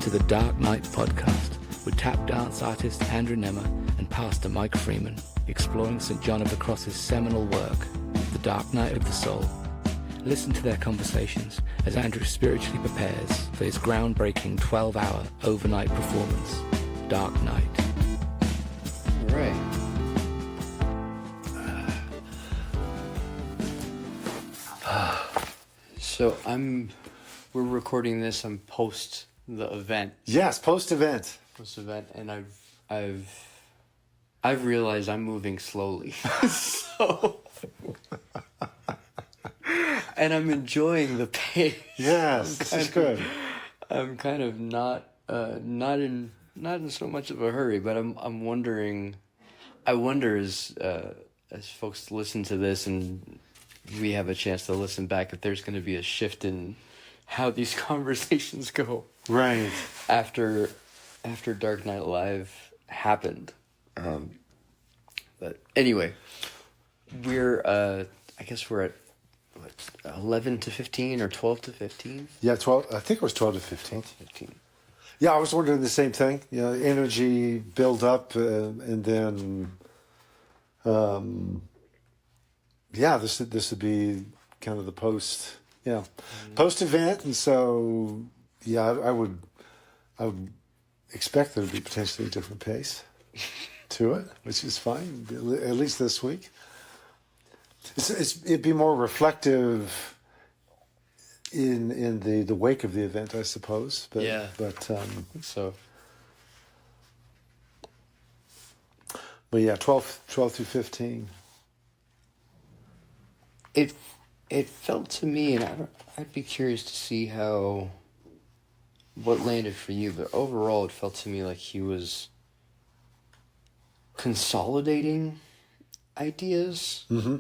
to the Dark Night podcast with tap dance artist Andrew Nemmer and pastor Mike Freeman, exploring St. John of the Cross's seminal work, The Dark Night of the Soul. Listen to their conversations as Andrew spiritually prepares for his groundbreaking 12-hour overnight performance, Dark Night. All right. So we're recording this on post the event. Yes, post-event. Post-event, and I've realized I'm moving slowly. So, and I'm enjoying the pace. Yes, this is good. I'm kind of not in so much of a hurry, but I'm wondering. I wonder as folks listen to this and we have a chance to listen back, if there's going to be a shift in how these conversations go. Right. After Dark Night Live happened. But anyway, we're I guess we're at what, 11 to 15 or 12 to 15? Yeah, 12. I think it was 12 to 15. 12 to 15. Yeah, I was wondering the same thing. You know, energy build up, and then, yeah, this would be kind of the post event, and so yeah, I would expect there to be potentially a different pace to it, which is fine, at least this week. It'd be more reflective in the wake of the event, I suppose. But, yeah. But so. But yeah, 12 to 15. It felt to me, and I'd be curious to see what landed for you, but overall it felt to me like he was consolidating ideas. Mm-hmm.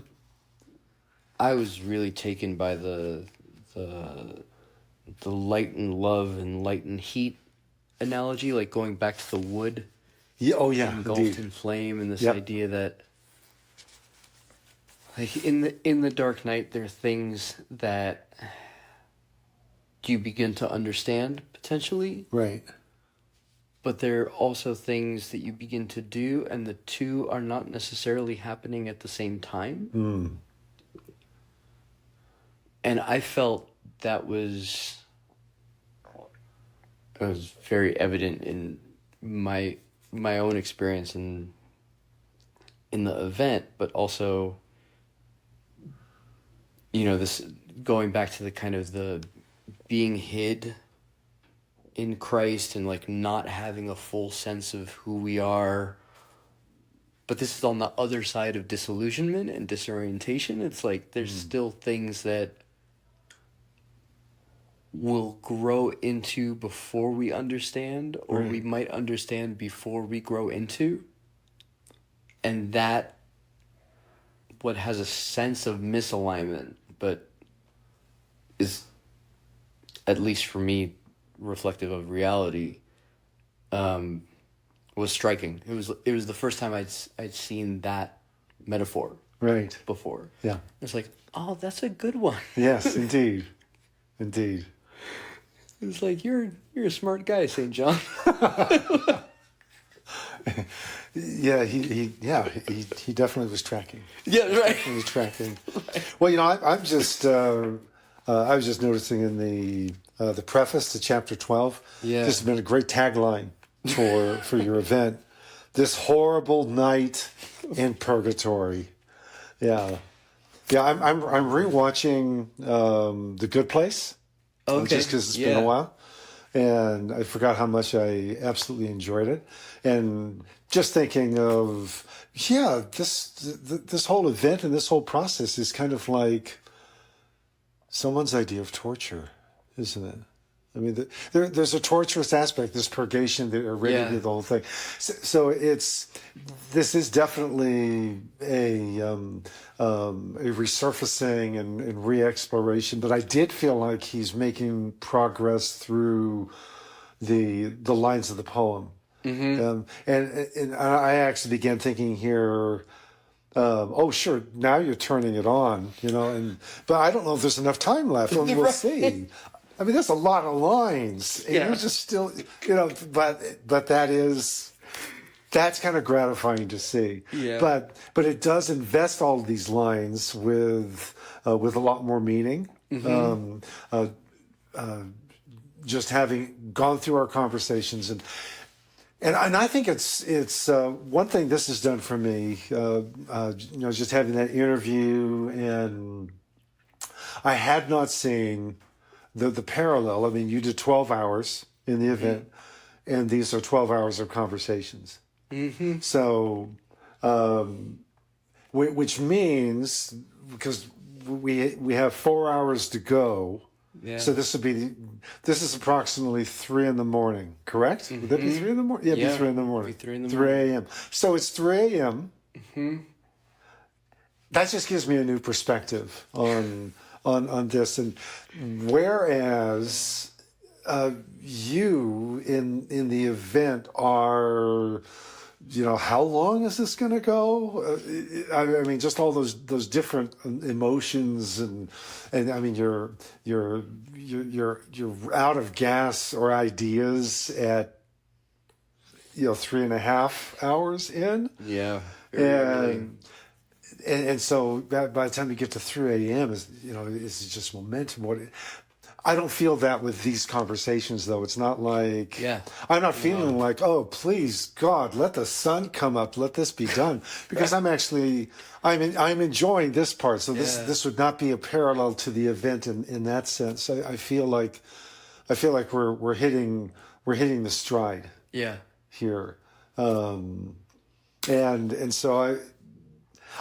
I was really taken by the light and love and light and heat analogy, like going back to the wood. Yeah. Oh yeah. Engulfed Indeed. in flame, and this Yep. idea that, like, in the dark night, there are things that you begin to understand potentially, Right. but there are also things that you begin to do, and the two are not necessarily happening at the same time. Mm. And I felt that was very evident in my own experience in the event, but also, you know, this going back to the kind of the being hid in Christ and like not having a full sense of who we are. But this is on the other side of disillusionment and disorientation. It's like there's still things that will grow into before we understand, or Right. we might understand before we grow into. And that, what has a sense of misalignment, but is, at least for me, reflective of reality, was striking. It was the first time I'd seen that metaphor Right. before. Yeah. It's like, oh, that's a good one. Yes, indeed. Indeed. It's like, you're a smart guy, St. John. Yeah, he definitely was tracking. Yeah, right. He was tracking. Right. Well, you know, I was just noticing in the preface to chapter 12. Yeah. This has been a great tagline for your event. This horrible night in purgatory. Yeah. Yeah, I'm rewatching The Good Place. Okay. Just because it's been a while. And I forgot how much I absolutely enjoyed it. And just thinking of, yeah, this whole event and this whole process is kind of like someone's idea of torture, isn't it? I mean, there's a torturous aspect, this purgation, the aridity of the whole thing. So this is definitely a resurfacing and re-exploration. But I did feel like he's making progress through the lines of the poem. Mm-hmm. And I actually began thinking here, oh, sure, now you're turning it on, you know, but I don't know if there's enough time left, and we'll see. I mean, that's a lot of lines. And you're just still, but that's kind of gratifying to see. Yeah. But it does invest all of these lines with a lot more meaning. Just having gone through our conversations and I think it's one thing this has done for me. Just having that interview, and I had not seen the parallel. I mean, you did 12 hours in the event, and these are 12 hours of conversations. Mm-hmm. So, which means, because we have 4 hours to go. Yeah. So this is approximately 3 a.m, correct? Mm-hmm. Would that be 3 a.m? Yeah, it'd be 3 a.m. Be 3 a.m. So it's 3 a.m. Mm-hmm. That just gives me a new perspective on this. And whereas you in the event are, how long is this going to go? I mean, just all those different emotions and I mean, you're out of gas or ideas at 3.5 hours in. Yeah. And so by the time you get to 3 a.m. it's just momentum. I don't feel that with these conversations, though. It's not like I'm not feeling like, oh, please God, let the sun come up, let this be done, because I'm enjoying this part. So this would not be a parallel to the event in that sense. I feel like we're hitting the stride. Yeah. Here, and so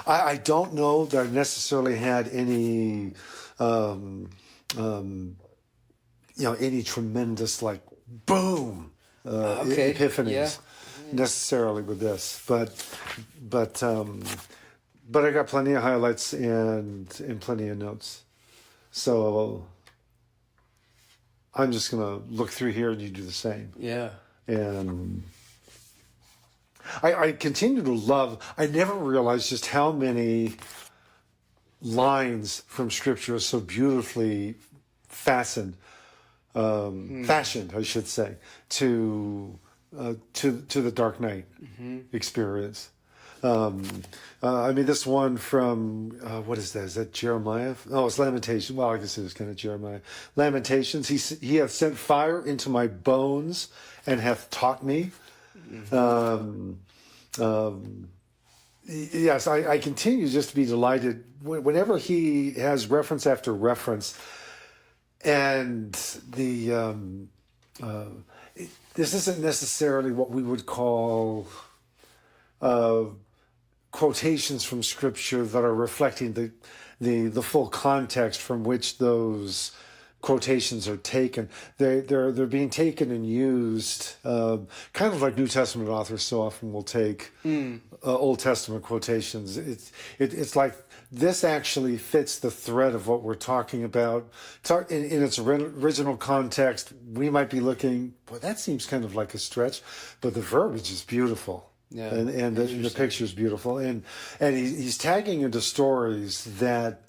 I don't know that I necessarily had any. Any tremendous boom epiphanies necessarily with this, but I got plenty of highlights and plenty of notes. So I'm just gonna look through here and you do the same. Yeah. And I continue to love. I never realized just how many lines from Scripture are so beautifully fashioned, I should say, to the Dark Knight experience. I mean, this one from what is that? Is that Jeremiah? Oh, it's Lamentations. Well, I guess it was kind of Jeremiah. Lamentations. He hath sent fire into my bones and hath taught me. Yes, I continue just to be delighted whenever he has reference after reference. And this isn't necessarily what we would call quotations from Scripture that are reflecting the full context from which those quotations are taken. They're being taken and used, kind of like New Testament authors so often will take Old Testament quotations. It's like this actually fits the thread of what we're talking about. In its original context, we might be looking, boy, that seems kind of like a stretch, but the verbiage is beautiful. Yeah, and the picture is beautiful. And he's tagging into stories that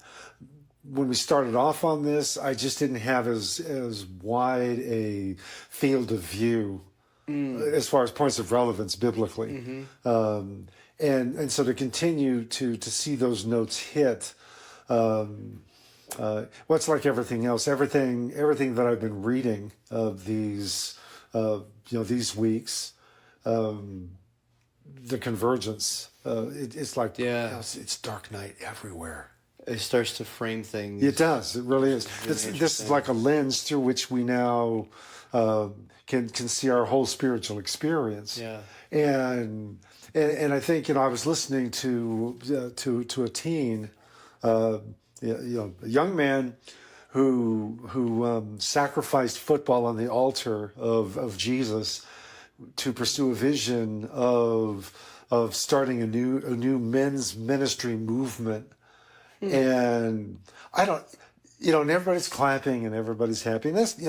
when we started off on this, I just didn't have as wide a field of view as far as points of relevance biblically. And so to continue to see those notes hit, what's like everything else, everything that I've been reading of these weeks, the convergence, it's like, it's Dark Knight everywhere. It starts to frame things. It does. It really is. This is like a lens through which we now can see our whole spiritual experience. Yeah. And I think I was listening to a teen, a young man who sacrificed football on the altar of Jesus to pursue a vision of starting a new men's ministry movement. And I don't, and everybody's clapping and everybody's happy. And that's,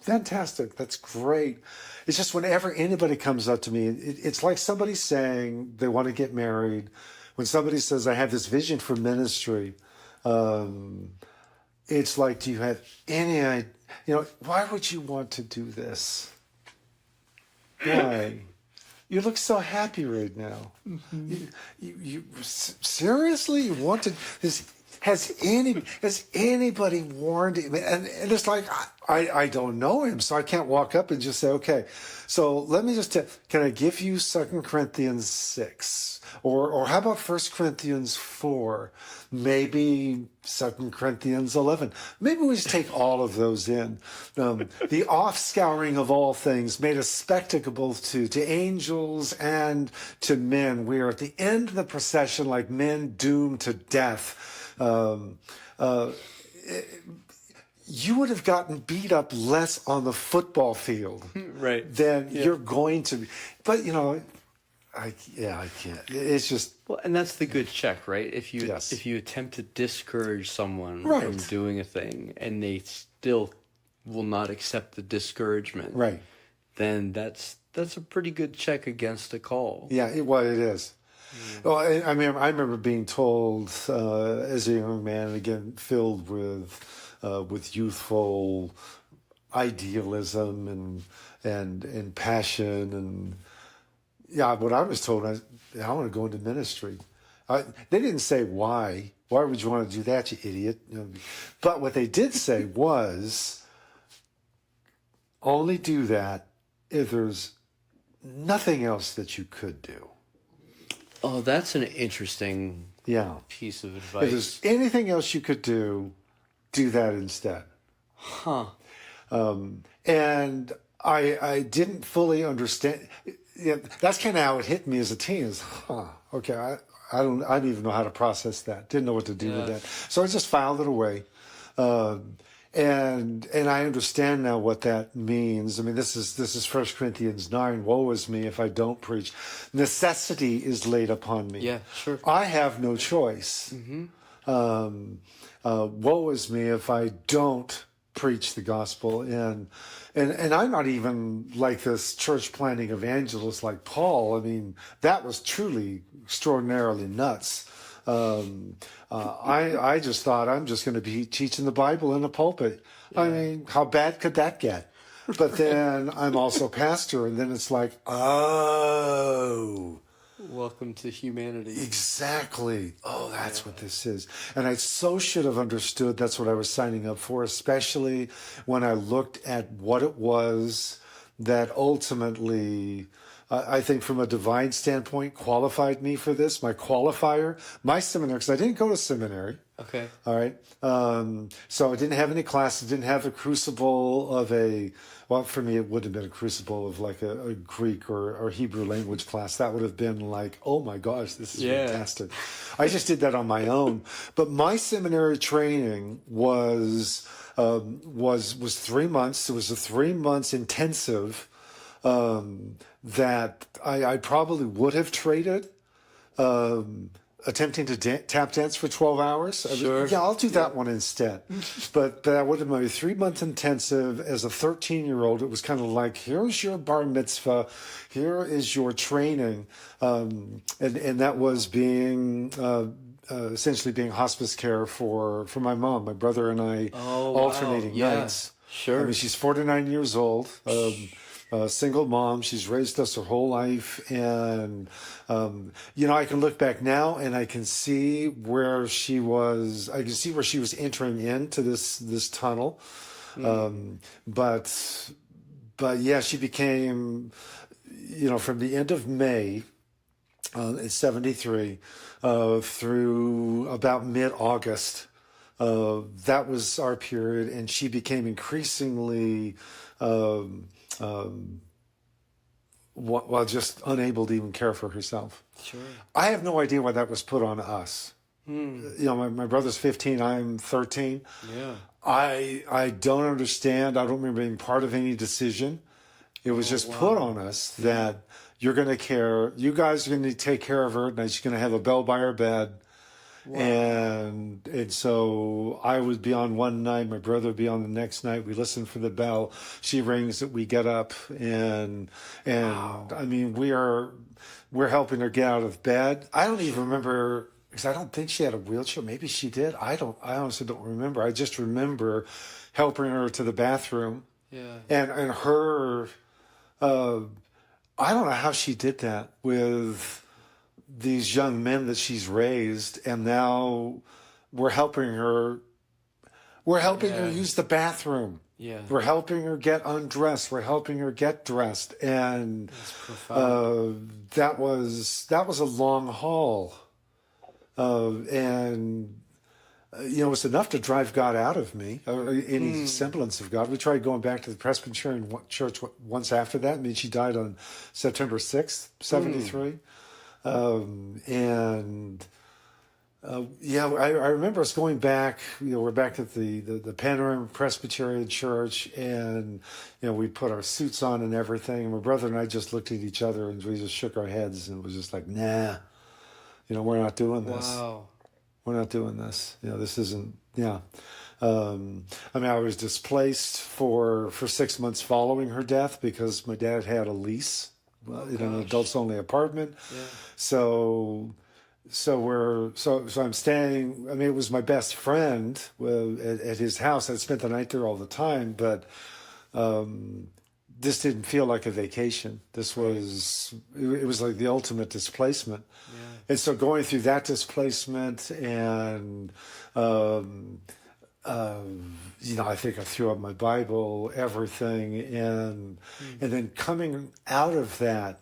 fantastic. That's great. It's just whenever anybody comes up to me, it's like somebody saying they want to get married. When somebody says, I have this vision for ministry, it's like, do you have any idea? Why would you want to do this? Why? You look so happy right now. Mm-hmm. You seriously, you want to this? Has anybody warned him? And it's like, I don't know him, so I can't walk up and just say, okay, so let me just can I give you 2 Corinthians 6? Or how about 1 Corinthians 4? Maybe 2 Corinthians 11. Maybe we just take all of those in. The offscouring of all things made a spectacle to angels and to men. We are at the end of the procession like men doomed to death. You would have gotten beat up less on the football field, right? Than you're going to be. But I can't. It's just and that's the good check, right? If you Yes. if you attempt to discourage someone Right. from doing a thing and they still will not accept the discouragement, right. then that's a pretty good check against a call. Yeah, it is. Well, I remember being told as a young man, again filled with youthful idealism and passion, and what I was told, I want to go into ministry. They didn't say why. Why would you want to do that, you idiot? But what they did say was, only do that if there's nothing else that you could do. Oh, that's an interesting piece of advice. If there's anything else you could do that instead. Huh. And I didn't fully understand. Yeah, that's kind of how it hit me as a teen. Is okay. I didn't even know how to process that. Didn't know what to do with that. So I just filed it away. And I understand now what that means. I mean, this is 1 Corinthians 9. Woe is me if I don't preach. Necessity is laid upon me. Yeah, sure. I have no choice. Mm-hmm. Woe is me if I don't preach the gospel. And I'm not even like this church planting evangelist like Paul. I mean, that was truly extraordinarily nuts. I just thought I'm just going to be teaching the Bible in a pulpit. Yeah. I mean, how bad could that get? But then I'm also pastor, and then it's like, oh. Welcome to humanity. Exactly. Oh, that's what this is. And I so should have understood that's what I was signing up for, especially when I looked at what it was that ultimately, I think from a divine standpoint, qualified me for this. My qualifier, my seminary, because I didn't go to seminary. Okay. All right. So I didn't have any classes, didn't have a crucible of for me, it would have been a crucible of like a Greek or Hebrew language class. That would have been like, oh my gosh, this is fantastic. I just did that on my own. But my seminary training was 3 months. It was a 3 months intensive that I probably would have traded. Attempting to tap dance for 12 hours. Sure. I'll do that one instead. But that would have been a 3 month intensive. As a 13-year-old, it was kind of like, here's your bar mitzvah, here is your training. And that was being essentially being hospice care for my mom, my brother and I, alternating nights. Sure. I mean, she's 49 years old. Single mom. She's raised us her whole life. And, I can look back now and I can see where she was entering into this tunnel. But yeah, she became, from the end of May, in 73, through about mid-August, that was our period. And she became increasingly, just unable to even care for herself. Sure. I have no idea why that was put on us. My brother's 15, I'm 13. Yeah. I don't understand. I don't remember being part of any decision. It was just put on us that you're going to care. You guys are going to take care of her. And she's going to have a bell by her bed. Wow. And so I would be on one night, my brother would be on the next night. We listen for the bell. She rings it. We get up and I mean, we're helping her get out of bed. I don't even remember because I don't think she had a wheelchair. Maybe she did. I honestly don't remember. I just remember helping her to the bathroom. Yeah. And her, I don't know how she did that with these young men that she's raised, and now we're helping her. We're helping her use the bathroom. Yeah. We're helping her get undressed. We're helping her get dressed, and That's profound. that was a long haul, and you know, it was enough to drive God out of me, or any semblance of God. We tried going back to the Presbyterian church once after that. I mean, she died on September 6th, 73. I remember us going back, you know, we're back at the Panorama Presbyterian Church, and, you know, we put our suits on and everything. And my brother and I just looked at each other and we just shook our heads, and it was just like, nah, you know, we're not doing this. Wow. We're not doing this. You know, this isn't, yeah. I mean, I was displaced for 6 months following her death because my dad had a lease in an adults-only apartment. Yeah. So I'm staying. I mean, it was my best friend at his house. I spent the night there all the time, but this didn't feel like a vacation. It was like the ultimate displacement. Yeah. And so going through that displacement, and you know, I think I threw up my Bible, everything, and then coming out of that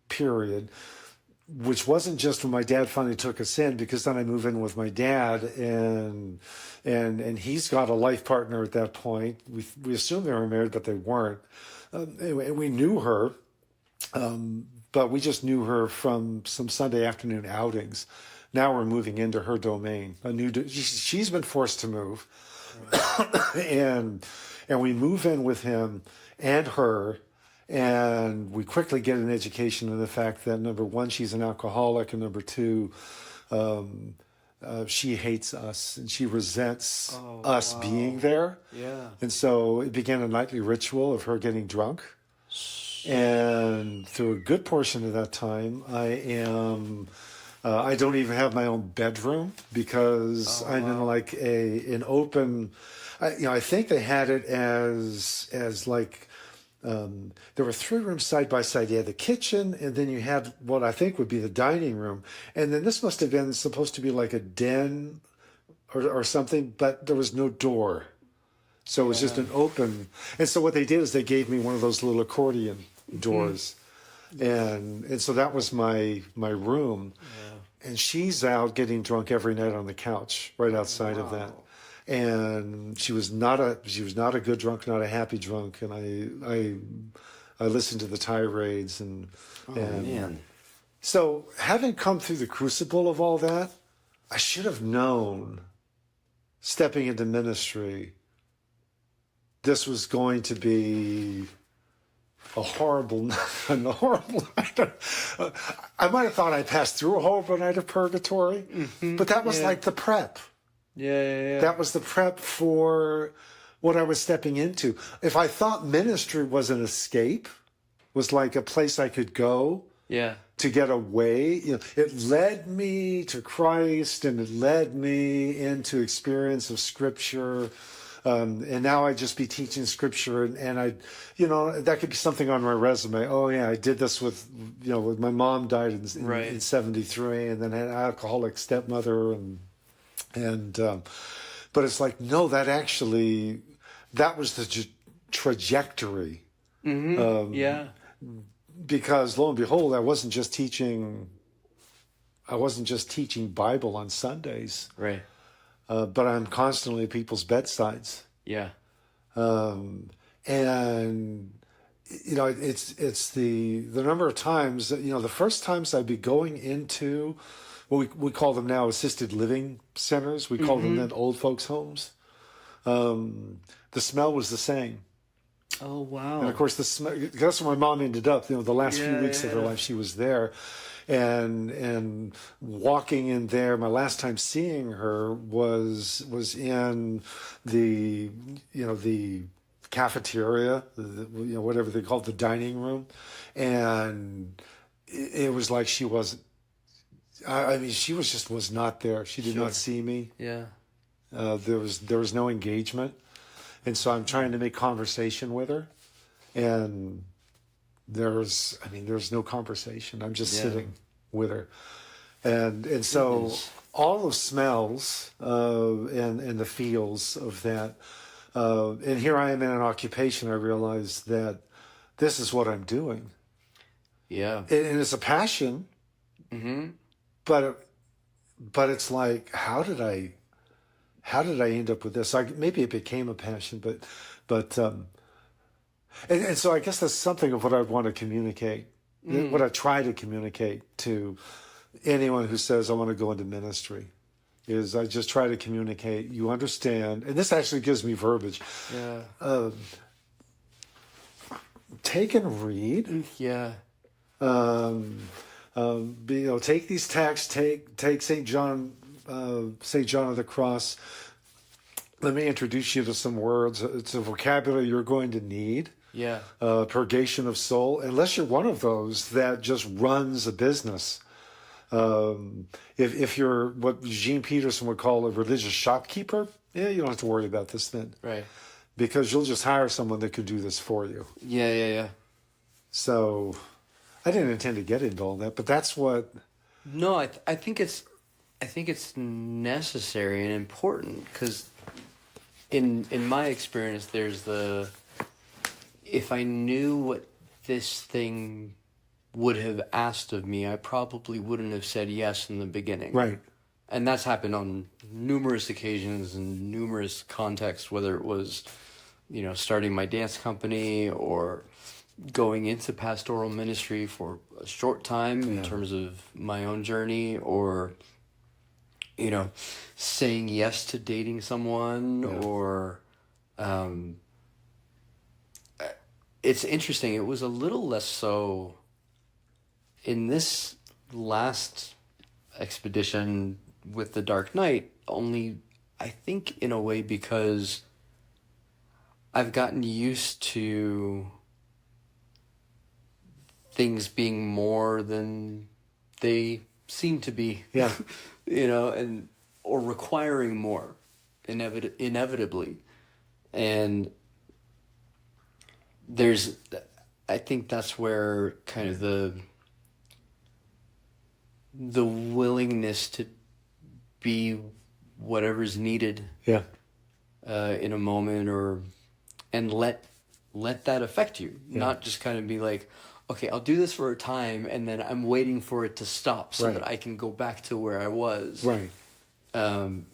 period, which wasn't just when my dad finally took us in, because then I move in with my dad, and he's got a life partner at that point. We assumed they were married, but they weren't. Anyway, we knew her, but we just knew her from some Sunday afternoon outings. Now we're moving into her domain. She's been forced to move, and we move in with him and her. And we quickly get an education in the fact that, number one, she's an alcoholic, and number two, she hates us and she resents us being there. Yeah. And so it began a nightly ritual of her getting drunk. And through a good portion of that time, I don't even have my own bedroom because I'm in like an open, I think they had it as like, there were 3 rooms side by side. You had the kitchen, and then you had what I think would be the dining room. And then this must have been supposed to be like a den or something, but there was no door. So it was just an open. And so what they did is they gave me one of those little accordion doors. And so that was my room. Yeah. And she's out getting drunk every night on the couch right outside of that. And she was not a good drunk, not a happy drunk. And I listened to the tirades and Man. So having come through the crucible of all that, I should have known, stepping into ministry, this was going to be a horrible night. I might have thought I passed through a horrible night of purgatory, but that was like the prep. Yeah. That was the prep for what I was stepping into. If I thought ministry was an escape, was like a place I could go to get away, it led me to Christ, and it led me into experience of Scripture. And now I'd just be teaching Scripture, and I, that could be something on my resume. Oh yeah, I did this with my mom died in 73, and then had an alcoholic stepmother, but it's like, no, that was the trajectory. Because lo and behold, I wasn't just teaching Bible on Sundays. Right. But I'm constantly at people's bedsides. Yeah. And it's the number of times that, the first times I'd be going into what we call them now assisted living centers. We call them then old folks homes. The smell was the same. Oh, wow. And of course, the smell, that's where my mom ended up. The last few weeks of her life, she was there. And walking in there, my last time seeing her was in the cafeteria, whatever they called the dining room. And it was like she I mean, she was not there. She did Sure. not see me. Yeah. There was no engagement, and so I'm trying to make conversation with her, and there's no conversation. I'm just Yeah. sitting with her, and so Goodness. all the smells and the feels of that, and here I am in an occupation. I realize that this is what I'm doing, Yeah. and it's a passion, Mm-hmm. but it's like, how did I end up with this? Maybe it became a passion, and so I guess that's something of what I want to communicate, what I try to communicate to anyone who says I want to go into ministry, is I just try to communicate. You understand, and this actually gives me verbiage. Yeah. Take and read. Yeah. Take these texts. Take St. John of the Cross. Let me introduce you to some words. It's a vocabulary you're going to need. Yeah. Purgation of soul. Unless you're one of those that just runs a business. If you're what Eugene Peterson would call a religious shopkeeper, you don't have to worry about this then. Right. Because you'll just hire someone that could do this for you. Yeah. Yeah. Yeah. So I didn't intend to get into all that, but that's what. No, I think it's necessary and important because in my experience, there's if I knew what this thing would have asked of me, I probably wouldn't have said yes in the beginning. Right. And that's happened on numerous occasions and numerous contexts, whether it was, starting my dance company or going into pastoral ministry for a short time in terms of my own journey, or, saying yes to dating someone, or, it's interesting. It was a little less so in this last expedition with the Dark Knight, only I think in a way because I've gotten used to things being more than they seem to be. Yeah. or requiring more inevitably. And I think that's where kind of the willingness to be whatever's needed Yeah. in a moment, and let that affect you, not just kind of be like, okay, I'll do this for a time and then I'm waiting for it to stop so that I can go back to where I was. Right. And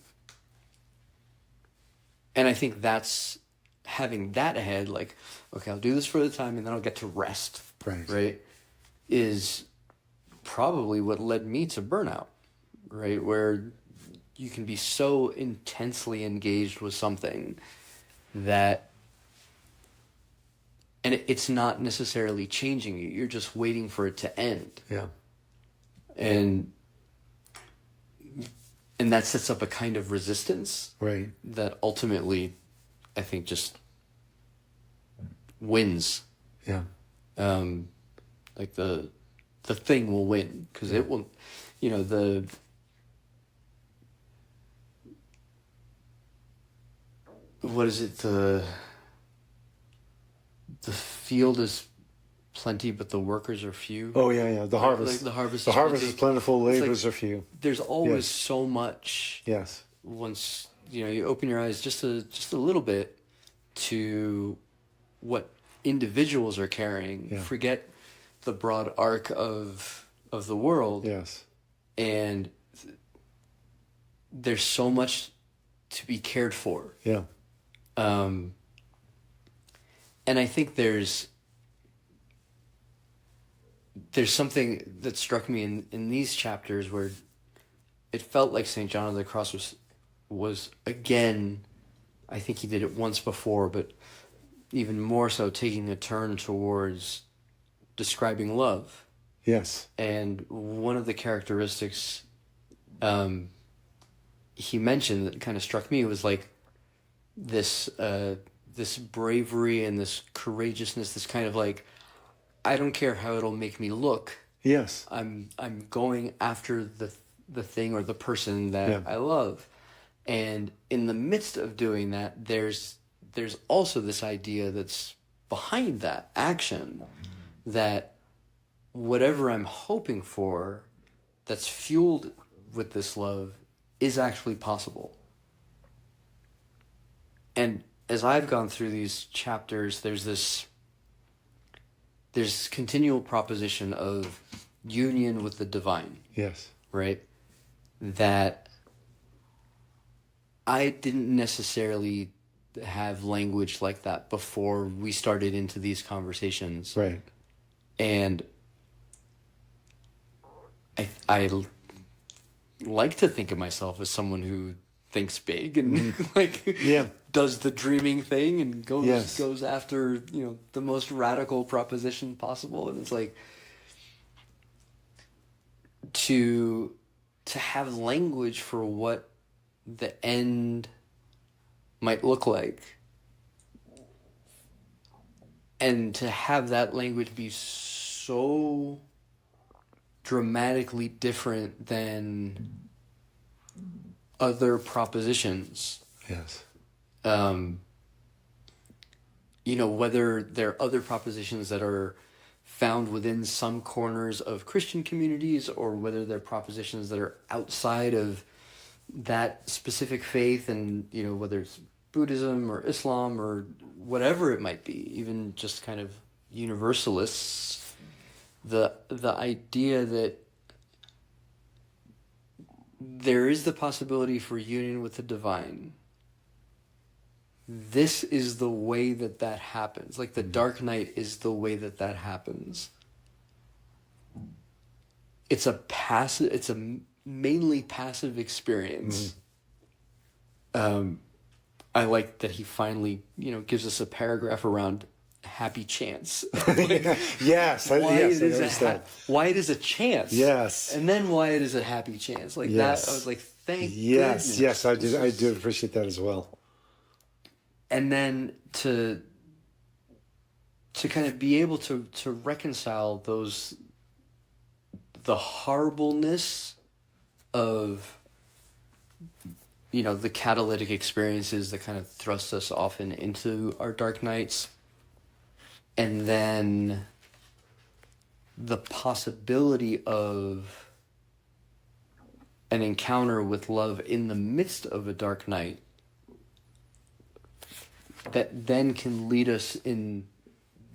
I think that's having that ahead, like, okay, I'll do this for the time and then I'll get to rest. Right. Is probably what led me to burnout, right? Where you can be so intensely engaged with something that, and it's not necessarily changing you. You're just waiting for it to end. Yeah. And that sets up a kind of resistance. Right. That ultimately, I think, just wins. Yeah. Like the thing will win because it will, what is it? The field is plenty, but the workers are few. Oh yeah. The harvest. Like the harvest. The harvest plenty. is plentiful. It's Labors like, are few. There's always so much. Yes. Once you open your eyes just a little bit to what individuals are carrying. Yeah. Forget the broad arc of the world. Yes. And there's so much to be cared for. Yeah. And I think there's something that struck me in these chapters where it felt like St. John of the Cross was again, I think he did it once before, but even more so taking a turn towards describing love. Yes. And one of the characteristics he mentioned that kind of struck me was like this bravery and this courageousness, this kind of like, I don't care how it'll make me look. Yes. I'm going after the thing or the person that Yeah. I love. And in the midst of doing that, there's also this idea that's behind that action, that whatever I'm hoping for that's fueled with this love is actually possible. And as I've gone through these chapters, there's continual proposition of union with the divine, Yes. right? That I didn't necessarily have language like that before we started into these conversations. Right. And I like to think of myself as someone who thinks big and Yeah. does the dreaming thing and Yes. goes after, the most radical proposition possible. And it's like to have language for what the end might look like, and to have that language be so dramatically different than other propositions. Yes. Whether there are other propositions that are found within some corners of Christian communities, or whether they're propositions that are outside of that specific faith, and whether it's Buddhism or Islam or whatever it might be, even just kind of universalists, the idea that there is the possibility for union with the divine. This is the way that happens. Like the dark night is the way that happens. It's a mainly passive experience. I like that he finally, gives us a paragraph around happy chance. Yes. Why it is a chance. Yes. And then why it is a happy chance. Like Yes. that, I was like, thank Yes. goodness. Yes. I do appreciate that as well. And then to kind of be able to reconcile the horribleness of the catalytic experiences that kind of thrust us often into our dark nights, and then the possibility of an encounter with love in the midst of a dark night that then can lead us in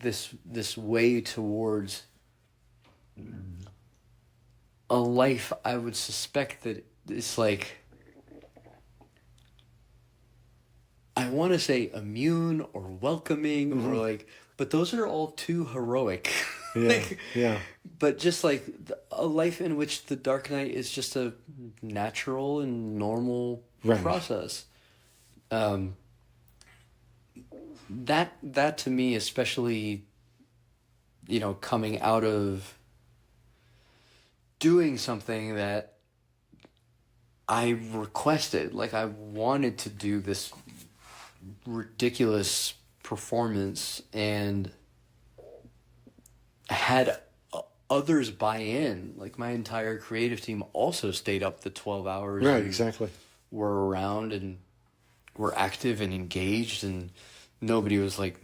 this way towards a life I would suspect that it's like, I want to say immune or welcoming or like, but those are all too heroic. Yeah. But just like a life in which the dark night is just a natural and normal process. That to me, especially, coming out of doing something that I requested, like I wanted to do this ridiculous performance and had others buy in. Like my entire creative team also stayed up the 12 hours. Right, exactly. Were around and were active and engaged, and nobody was like,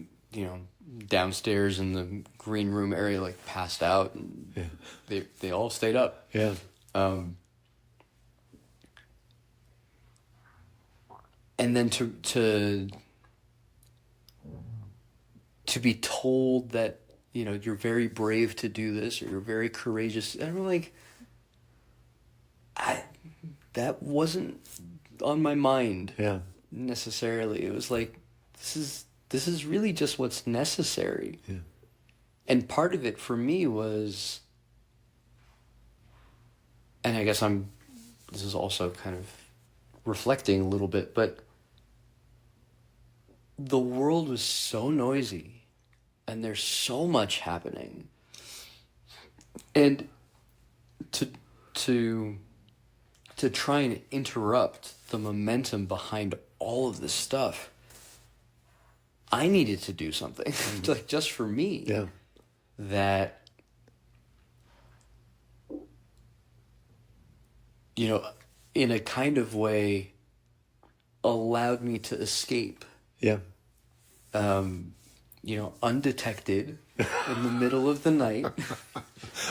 downstairs in the green room area, like passed out. And they all stayed up. Yeah. And then to be told that, you're very brave to do this, or you're very courageous. And I'm like, that wasn't on my mind. Yeah. Necessarily. It was like, this is really just what's necessary. Yeah. And part of it for me was, and I guess this is also kind of reflecting a little bit, but the world was so noisy and there's so much happening. And to try and interrupt the momentum behind all of this stuff, I needed to do something, like just for me, that you know, in a kind of way, allowed me to escape, Yeah. you know, undetected in the middle of the night.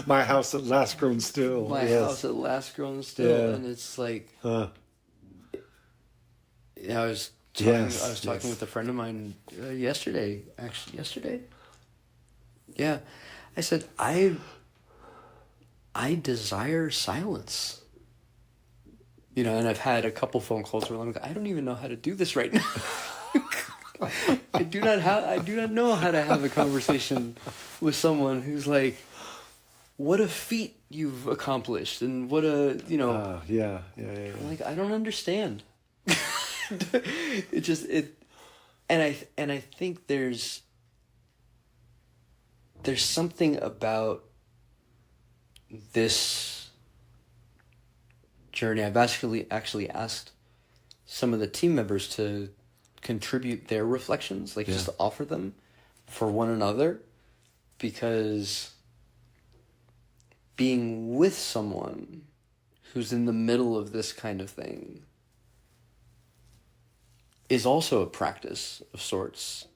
My house at last grown still. My Yes. house at last grown still. Yeah. And it's like, Uh, I was talking, Yes, I was talking yes. with a friend of mine yesterday. Yeah. I said, I desire silence. You know, and I've had a couple phone calls where I'm like, I don't even know how to do this right now. I do not know how to have a conversation with someone who's like, what a feat you've accomplished, and what a, you know, yeah. I'm like, I don't understand. And I think there's something about this journey. I've actually asked some of the team members to contribute their reflections, like just to offer them for one another, because being with someone who's in the middle of this kind of thing is also a practice of sorts,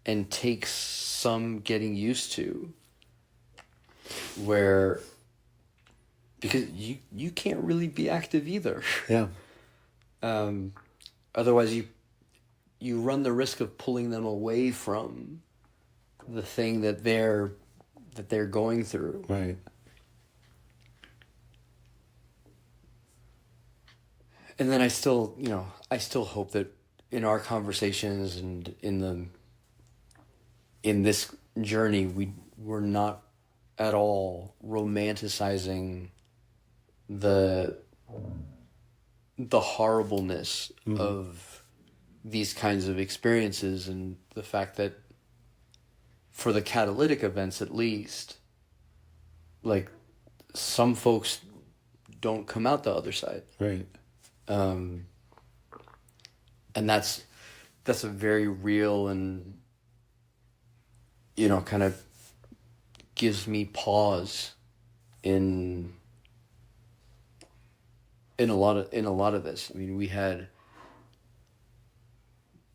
and takes some getting used to, where, because you can't really be active either. Yeah. Otherwise you run the risk of pulling them away from the thing that they're going through. Right. And then I still hope that in our conversations and in this journey, we're not at all romanticizing the horribleness of these kinds of experiences, and the fact that for the catalytic events, at least, like, some folks don't come out the other side. Right. And that's a very real, and, you know, kind of gives me pause in a lot of this. I mean, we had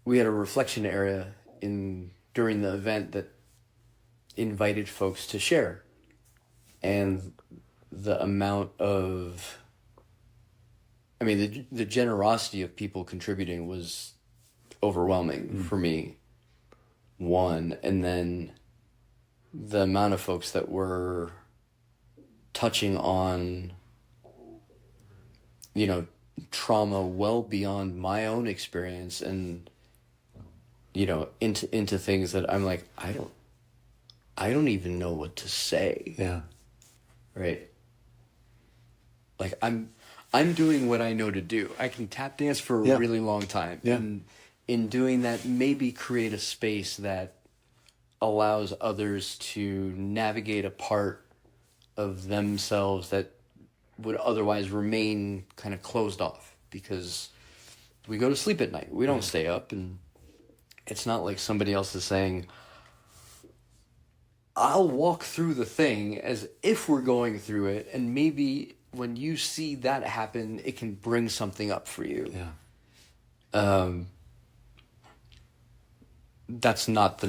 a reflection area during the event that invited folks to share, and the amount of, I mean, the generosity of people contributing was overwhelming for me, one, and then the amount of folks that were touching on, you know, trauma well beyond my own experience, and, you know, into things that I'm like, I don't even know what to say. Yeah. Right. Like, I'm doing what I know to do. I can tap dance for a really long time. Yeah. And in doing that, maybe create a space that allows others to navigate a part of themselves that would otherwise remain kind of closed off, because we go to sleep at night. We don't stay up, and it's not like somebody else is saying, I'll walk through the thing as if we're going through it, and maybe when you see that happen, it can bring something up for you. Yeah. That's not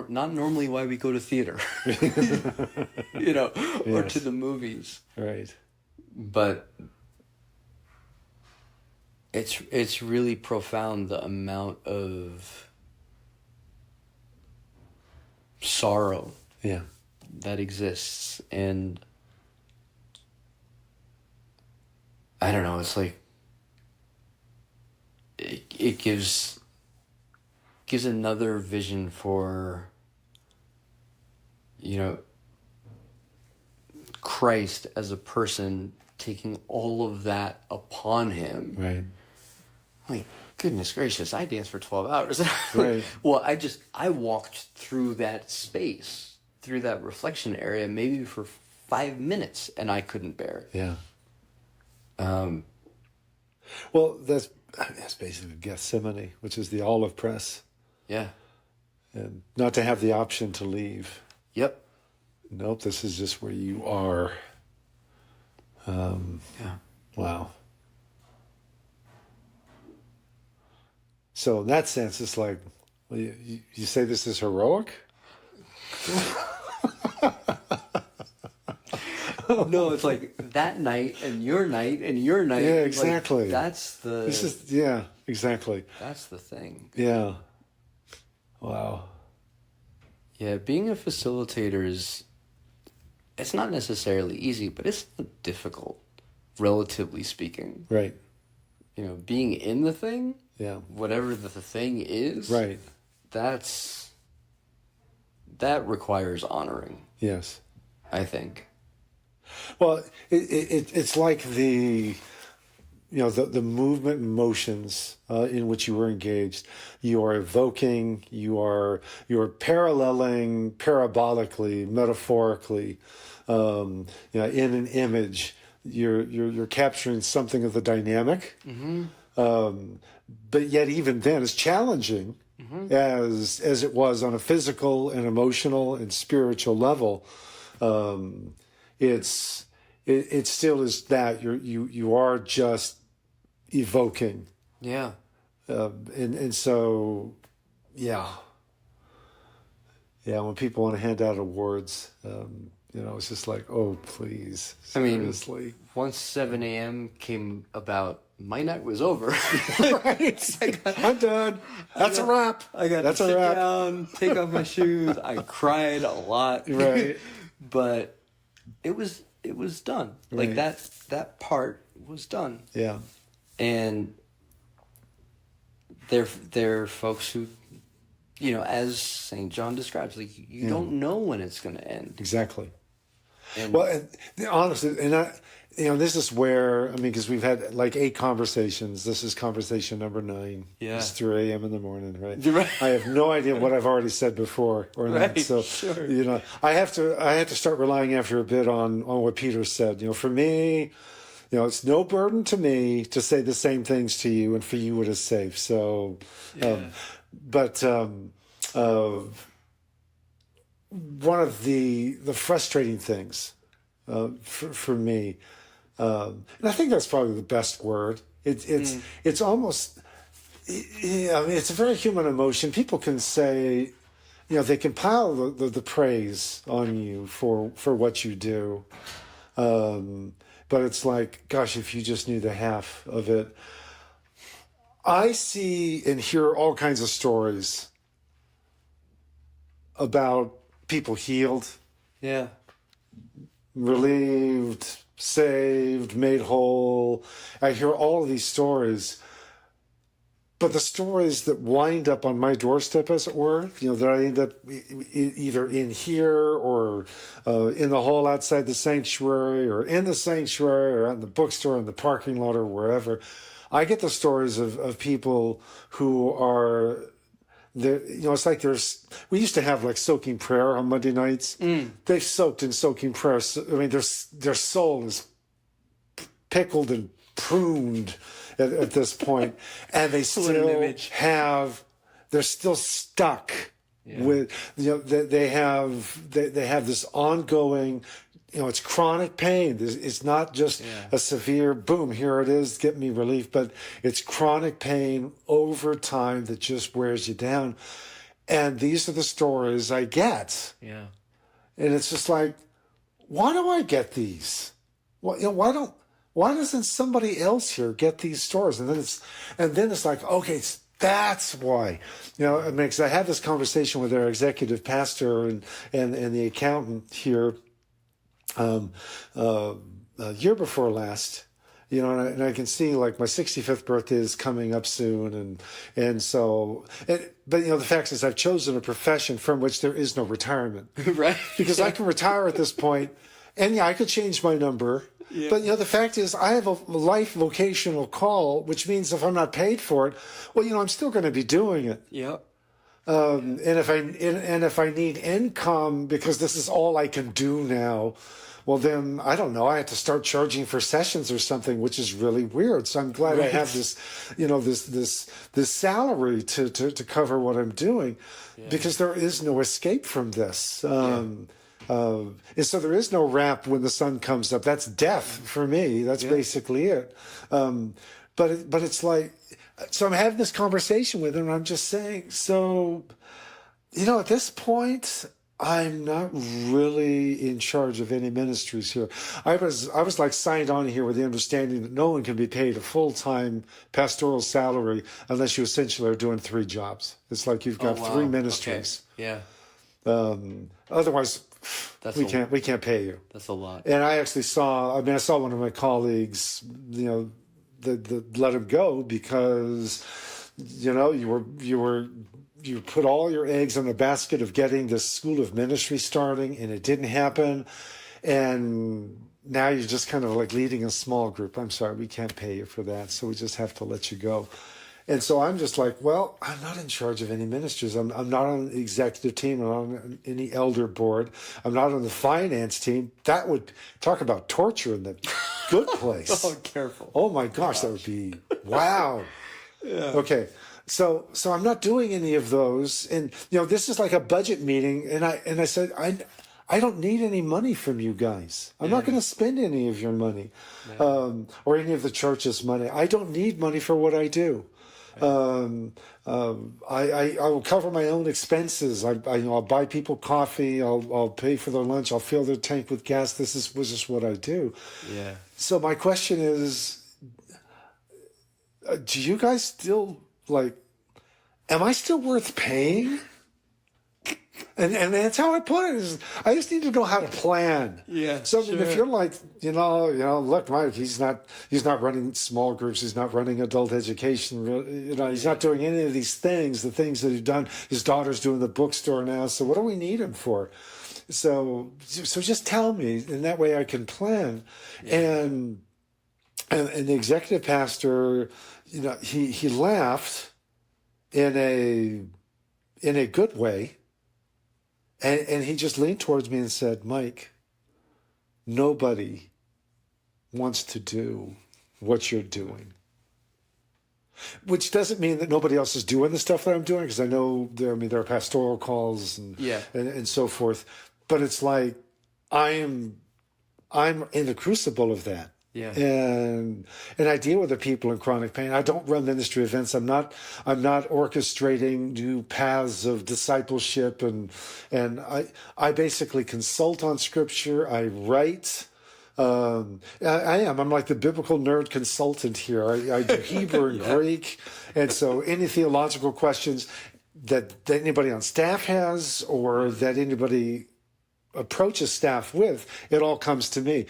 not normally why we go to theater, you know, or to the movies. Right. But it's really profound, the amount of sorrow that exists. And I don't know, it's like it gives another vision for, you know, Christ as a person taking all of that upon him. Right. Like, goodness gracious, I danced for 12 hours. Right. Well, I walked through that space, through that reflection area, maybe for 5 minutes, and I couldn't bear it. Yeah. Well, that's basically Gethsemane, which is the olive press. Yeah. And not to have the option to leave. Yep. Nope, this is just where you are. Yeah. Wow. So in that sense, it's like, well, you say this is heroic? No, it's like that night and your night and your night. Yeah, Like, exactly. This is yeah, exactly. that's the thing. Yeah. Wow. Yeah, being a facilitator it's not necessarily easy, but it's not difficult, relatively speaking. Right. You know, being in the thing, Yeah. whatever the thing is, Right. that requires honoring, Yes. I think. Well, it's like the movement and motions in which you were engaged. You are evoking. You're paralleling parabolically, metaphorically, in an image. You're capturing something of the dynamic. But yet, even then, as challenging as it was on a physical and emotional and spiritual level. It still is that you are just evoking, Yeah. and so yeah. When people want to hand out awards, it's just like, oh please, seriously. I mean, once 7 a.m. came about, my night was over. Right. I'm done. That's a wrap. I got That's to a sit wrap. down, take off my shoes. I cried a lot. Right. But it was done. Like Right. that part was done. Yeah. And they're folks who, as St. John describes, like you don't know when it's going to end. Exactly. And Well, and honestly, this is where, because we've had like 8 conversations. This is conversation number 9. Yeah. It's 3 a.m. in the morning, right? Right. I have no idea what I've already said before or not. Right, So, sure. I have to start relying after a bit on what Peter said. For me, it's no burden to me to say the same things to you, and for you it is safe. So, one of the frustrating things for me, and I think that's probably the best word. It's almost, it's a very human emotion. People can say, they can pile the praise on you for what you do, but it's like, gosh, if you just knew the half of it. I see and hear all kinds of stories about people healed, yeah. relieved, saved, made whole. I hear all of these stories, but the stories that wind up on my doorstep, as it were, that I end up either in here or in the hall outside the sanctuary, or in the sanctuary, or in the bookstore, in the parking lot, or wherever, I get the stories of people who are there. It's like we used to have like soaking prayer on Monday nights. They've soaked in soaking prayer. Their soul is pickled and pruned at this point, and they still they're still stuck with, they have this ongoing, it's chronic pain. It's not just a severe boom, here it is, get me relief, but it's chronic pain over time that just wears you down. And these are the stories I get. Yeah. And it's just like, why do I get these? Well, why doesn't somebody else here get these stories? And then it's like, okay, that's why. Because I had this conversation with our executive pastor and the accountant here year before last, and I can see like my 65th birthday is coming up soon, but the fact is I've chosen a profession from which there is no retirement, Right? Because I can retire at this point, and I could change my number. Yeah. But the fact is, I have a life vocational call, which means if I'm not paid for it, well, I'm still going to be doing it. Yep. And if I need income because this is all I can do now, well then I don't know. I have to start charging for sessions or something, which is really weird. So I'm glad I have this, this salary to cover what I'm doing, because there is no escape from this. And so there is no ramp when the sun comes up. That's death for me. That's basically it. But it's like, so I'm having this conversation with him, and I'm just saying, so, at this point, I'm not really in charge of any ministries here. I was like signed on here with the understanding that no one can be paid a full-time pastoral salary unless you essentially are doing 3 jobs. It's like you've got 3 ministries. Okay. Yeah. Otherwise, we can't pay you. That's a lot. And I actually saw one of my colleagues, that let him go because, you put all your eggs in the basket of getting this school of ministry starting, and it didn't happen. And now you're just kind of like leading a small group. I'm sorry, we can't pay you for that, so we just have to let you go. And so I'm just like, well, I'm not in charge of any ministries. I'm not on the executive team. I'm not on any elder board. I'm not on the finance team. That would talk about torture in the good place. Oh, careful. Oh my gosh, that would be, wow. Yeah. Okay. So I'm not doing any of those. And, this is like a budget meeting. And I said, I don't need any money from you guys. I'm not going to spend any of your money, or any of the church's money. I don't need money for what I do. I will cover my own expenses. I'll buy people coffee. I'll pay for their lunch. I'll fill their tank with gas. This was just what I do. Yeah. So my question is, do you guys still am I still worth paying? And that's how I put it. Is I just need to know how to plan. Yeah. So sure. If you're like, look, Mike, he's not running small groups. He's not running adult education. He's not doing any of these things. The things that he's done. His daughter's doing the bookstore now. So what do we need him for? So just tell me, and that way I can plan. Yeah. And the executive pastor, he laughed in a good way. And he just leaned towards me and said, Mike, nobody wants to do what you're doing. Which doesn't mean that nobody else is doing the stuff that I'm doing, because I know there are pastoral calls and so forth. But it's like I'm in the crucible of that. Yeah. And I deal with the people in chronic pain. I don't run ministry events. I'm not orchestrating new paths of discipleship, and I basically consult on scripture. I write. I'm like the biblical nerd consultant here. I do Hebrew and Greek, and so any theological questions that anybody on staff has, or that anybody approaches staff with, it all comes to me.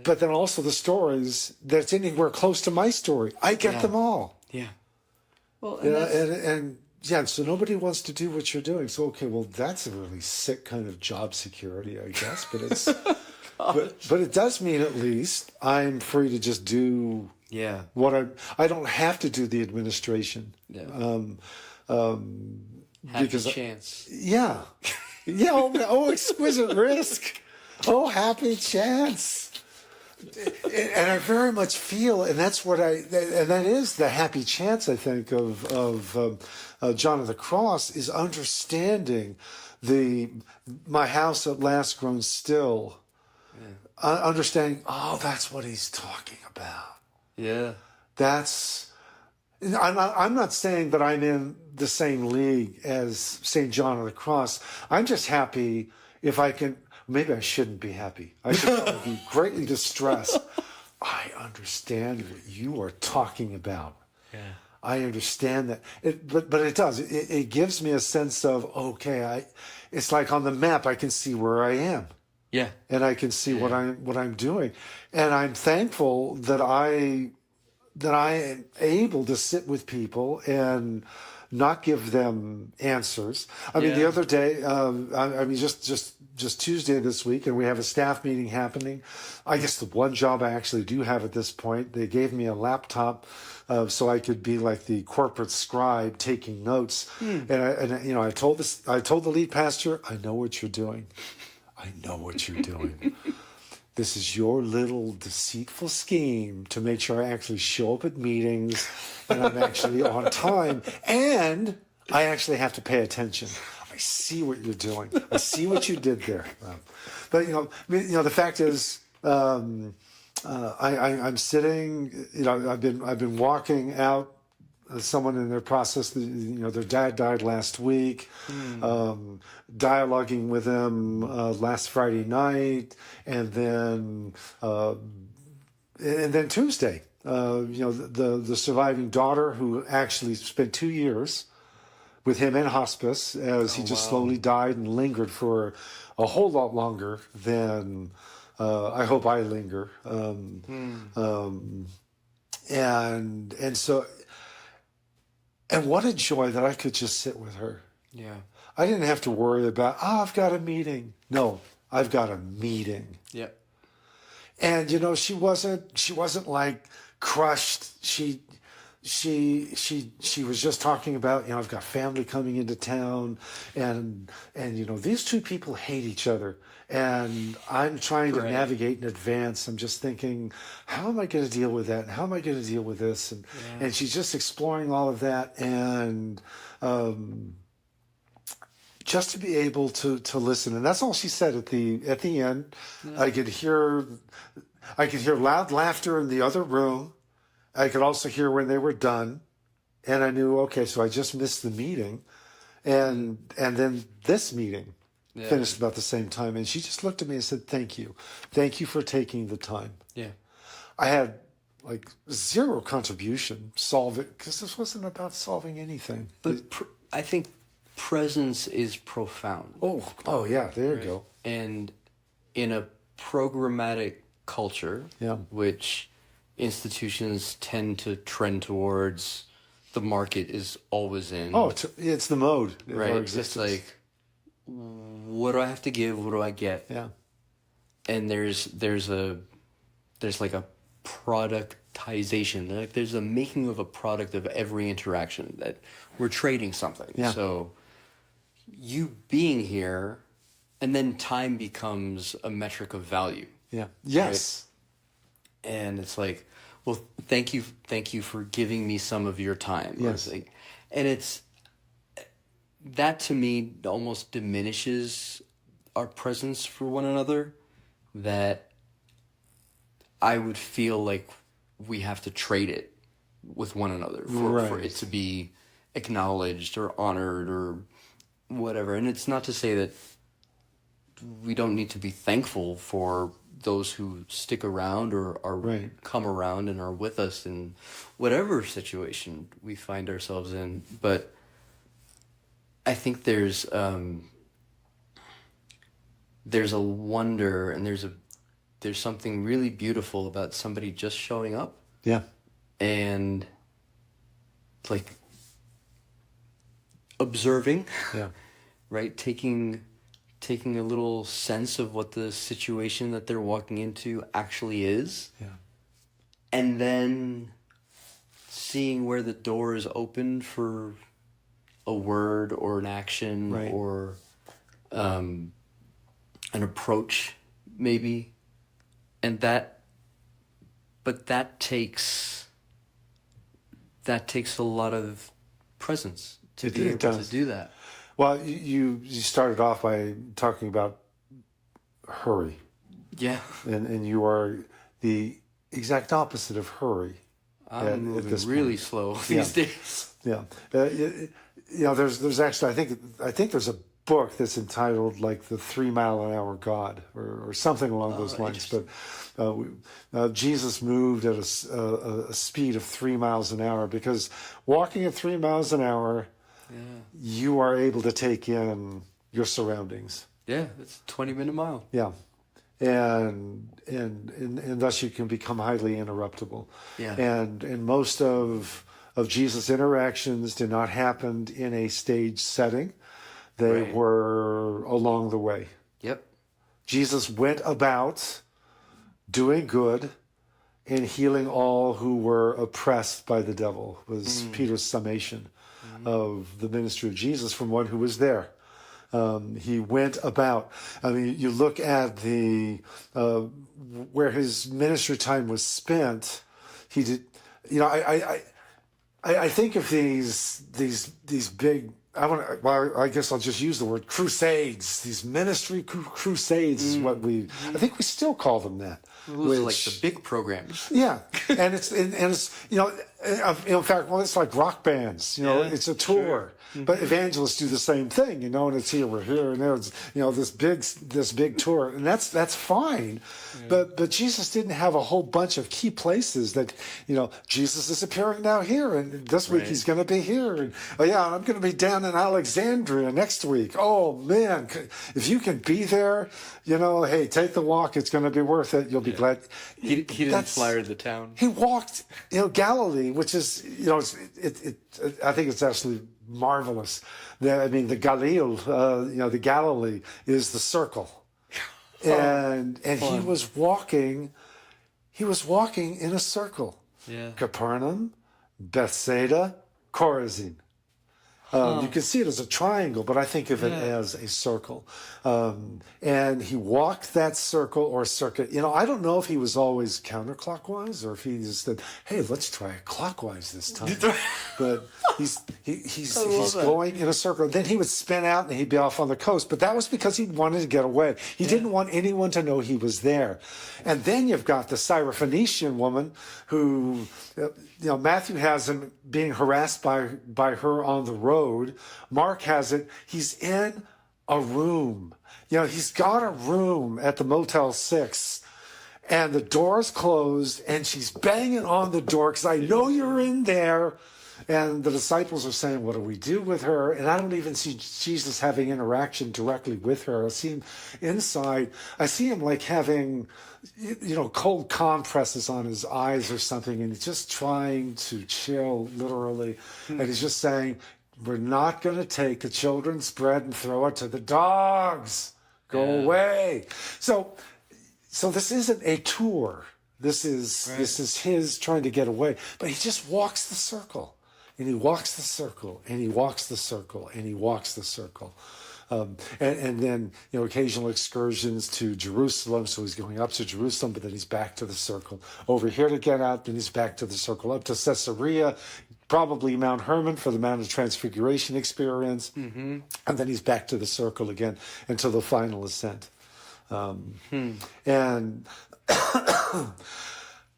But then also the stories that's anywhere close to my story, I get them all. Yeah. Well, so nobody wants to do what you're doing. So okay, well, that's a really sick kind of job security, I guess. But it's but it does mean at least I'm free to just do what I don't have to do the administration. Yeah. Happy chance. Yeah. Yeah, oh, exquisite risk. Oh, happy chance. And I very much feel, and that's that is the happy chance, I think, of John of the Cross, is understanding my house at last grown still. Yeah. Understanding, that's what he's talking about. Yeah. I'm not saying that I'm in the same league as St. John of the Cross. I'm just happy if I can. Maybe I shouldn't be happy. I should be greatly distressed. I understand what you are talking about. Yeah. I understand that. But it does. It gives me a sense of, okay, it's like on the map, I can see where I am. Yeah. And I can see what I'm doing. And I'm thankful that I am able to sit with people and not give them answers. I mean, the other day, just Tuesday this week, and we have a staff meeting happening. I guess the one job I actually do have at this point, they gave me a laptop so I could be like the corporate scribe taking notes. And I told the lead pastor, I know what you're doing. I know what you're doing. This is your little deceitful scheme to make sure I actually show up at meetings and I'm actually on time, and I actually have to pay attention. I see what you're doing. I see what you did there. But the fact is, I'm sitting. I've been walking out. Someone in their process, their dad died last week. Dialoguing with them last Friday night, and then Tuesday. The surviving daughter, who actually spent 2 years with him in hospice, as he just slowly died and lingered for a whole lot longer than I hope I linger. And so. And what a joy that I could just sit with her. Yeah. I didn't have to worry about, I've got a meeting. No, I've got a meeting. Yeah. And she wasn't like crushed. She was just talking about, I've got family coming into town, and these two people hate each other, and I'm trying to navigate in advance. I'm just thinking, how am I going to deal with that? And how am I going to deal with this? And she's just exploring all of that, and just to be able to listen. And that's all she said at the end. Yeah. I could hear loud laughter in the other room. I could also hear when they were done, and I knew, okay, so I just missed the meeting, and then this meeting finished about the same time, and she just looked at me and said, "Thank you for taking the time." Yeah, I had like zero contribution solving, because this wasn't about solving anything. But I think presence is profound. Oh yeah, there you go. And in a programmatic culture, which institutions tend to trend towards, the market is always in. It's the mode of our right? existence. It's like, what do I have to give? What do I get? Yeah. And there's like a productization. Like there's a making of a product of every interaction, that we're trading something. Yeah. So you being here, and then time becomes a metric of value. Yeah. Yes. Right? And it's like, well, thank you for giving me some of your time. Yes. And it's, that to me almost diminishes our presence for one another, that I would feel like we have to trade it with one another for it to be acknowledged or honored or whatever. And it's not to say that we don't need to be thankful for those who stick around or come around and are with us in whatever situation we find ourselves in. But I think there's a wonder, and there's something really beautiful about somebody just showing up. Yeah. And like observing. Yeah. Right? Taking a little sense of what the situation that they're walking into actually is. Yeah. And then seeing where the door is open for a word or an action or an approach, maybe. And that takes a lot of presence to be able to do that. Well, you started off by talking about hurry. Yeah. And you are the exact opposite of hurry. I'm moving really slow these days. Yeah. There's actually, I think there's a book that's entitled like The 3 Mile an Hour God or something along those lines. But Jesus moved at a speed of 3 miles an hour, because walking at 3 miles an hour, you are able to take in your surroundings. Yeah, it's a 20-minute mile. Yeah. And thus you can become highly interruptible. Yeah. And most of Jesus' interactions did not happen in a stage setting. They were along the way. Yep. Jesus went about doing good and healing all who were oppressed by the devil, was Peter's summation of the ministry of Jesus from one who was there. He went about. I mean, you look at the where his ministry time was spent. He did. I think of these big well, I guess I'll just use the word crusades. These ministry crusades is what I think we still call them that. Those are like the big programs. Yeah, and it's in fact, well, it's like rock bands. It's a tour. Sure. But evangelists do the same thing, and it's here, we're here, and there's, this big tour, and that's fine. Yeah. But Jesus didn't have a whole bunch of key places that, Jesus is appearing now here, and this week he's going to be here, and I'm going to be down in Alexandria next week. Oh man, if you can be there, hey, take the walk. It's going to be worth it. You'll be glad. He didn't flyer the town. He walked, Galilee, which is, I think it's absolutely marvelous. The Galil, the Galilee is the circle, and he was walking in a circle. Yeah. Capernaum, Bethsaida, Chorazin. You can see it as a triangle, but I think of it as a circle. And he walked that circle or circuit. I don't know if he was always counterclockwise or if he just said, "Hey, let's try it clockwise this time." But he's going in a circle. Then he would spin out and he'd be off on the coast. But that was because he wanted to get away. He didn't want anyone to know he was there. And then you've got the Syrophoenician woman who, Matthew has him being harassed by her on the road. Mark has it, he's in a room. He's got a room at the Motel 6, and the door's closed, and she's banging on the door because I know you're in there. And the disciples are saying, what do we do with her? And I don't even see Jesus having interaction directly with her. I see him inside. I see him like having, cold compresses on his eyes or something. And he's just trying to chill, literally. And he's just saying, we're not going to take the children's bread and throw it to the dogs. Go away. So this isn't a tour. This is his trying to get away. But he just walks the circle. And he walks the circle, and he walks the circle, and he walks the circle. And then, occasional excursions to Jerusalem. So he's going up to Jerusalem, but then he's back to the circle. Over here to get out, then he's back to the circle. Up to Caesarea, probably Mount Hermon for the Mount of Transfiguration experience. Mm-hmm. And then he's back to the circle again until the final ascent. And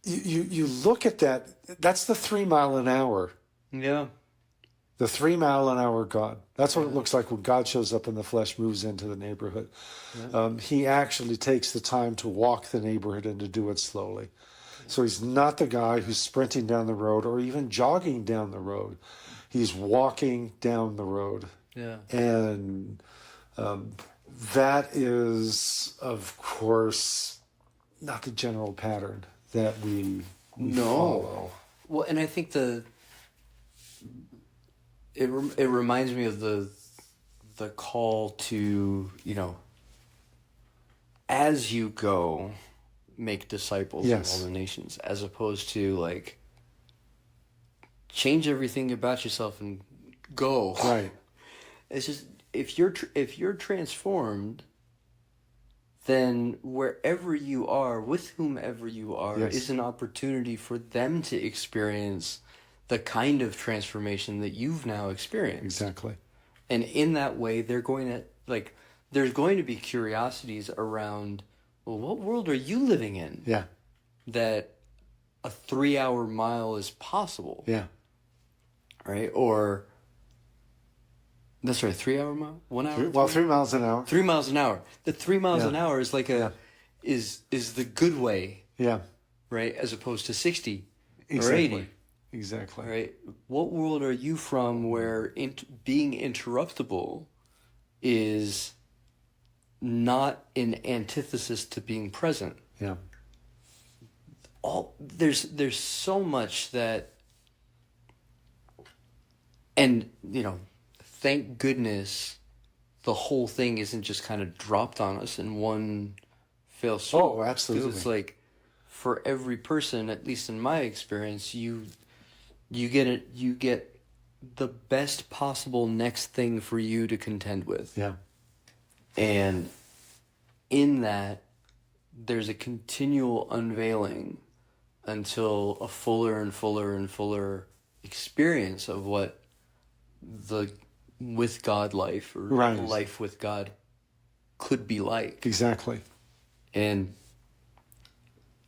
you look at that, that's the 3 mile an hour. Yeah. The 3 mile an hour God. That's what it looks like when God shows up in the flesh, moves into the neighborhood. Yeah. He actually takes the time to walk the neighborhood and to do it slowly. So he's not the guy who's sprinting down the road or even jogging down the road. He's walking down the road. Yeah. And that is, of course, not the general pattern that we follow. Well, and I think it reminds me of the call to, as you go, make disciples of all the nations, as opposed to like change everything about yourself and go. Right. It's just if you're transformed, then wherever you are, with whomever you are, is an opportunity for them to experience the kind of transformation that you've now experienced. Exactly. And in that way, there's going to be curiosities around, well, what world are you living in? Yeah. That a 3-hour mile is possible. Yeah. Right? Or, that's right, 3-hour mile? 1 hour? 3 miles an hour. 3 miles an hour. The 3 miles an hour is like is the good way. Yeah. Right? As opposed to 60 or 80. Exactly. Right. What world are you from where being interruptible is not an antithesis to being present? Yeah. There's so much that, and thank goodness, the whole thing isn't just kind of dropped on us in one fell swoop. Oh, absolutely. Because it's like, for every person, at least in my experience, you get the best possible next thing for you to contend with. Yeah. And in that, there's a continual unveiling until a fuller and fuller and fuller experience of what the with God life, or Right. life with God could be like. Exactly. And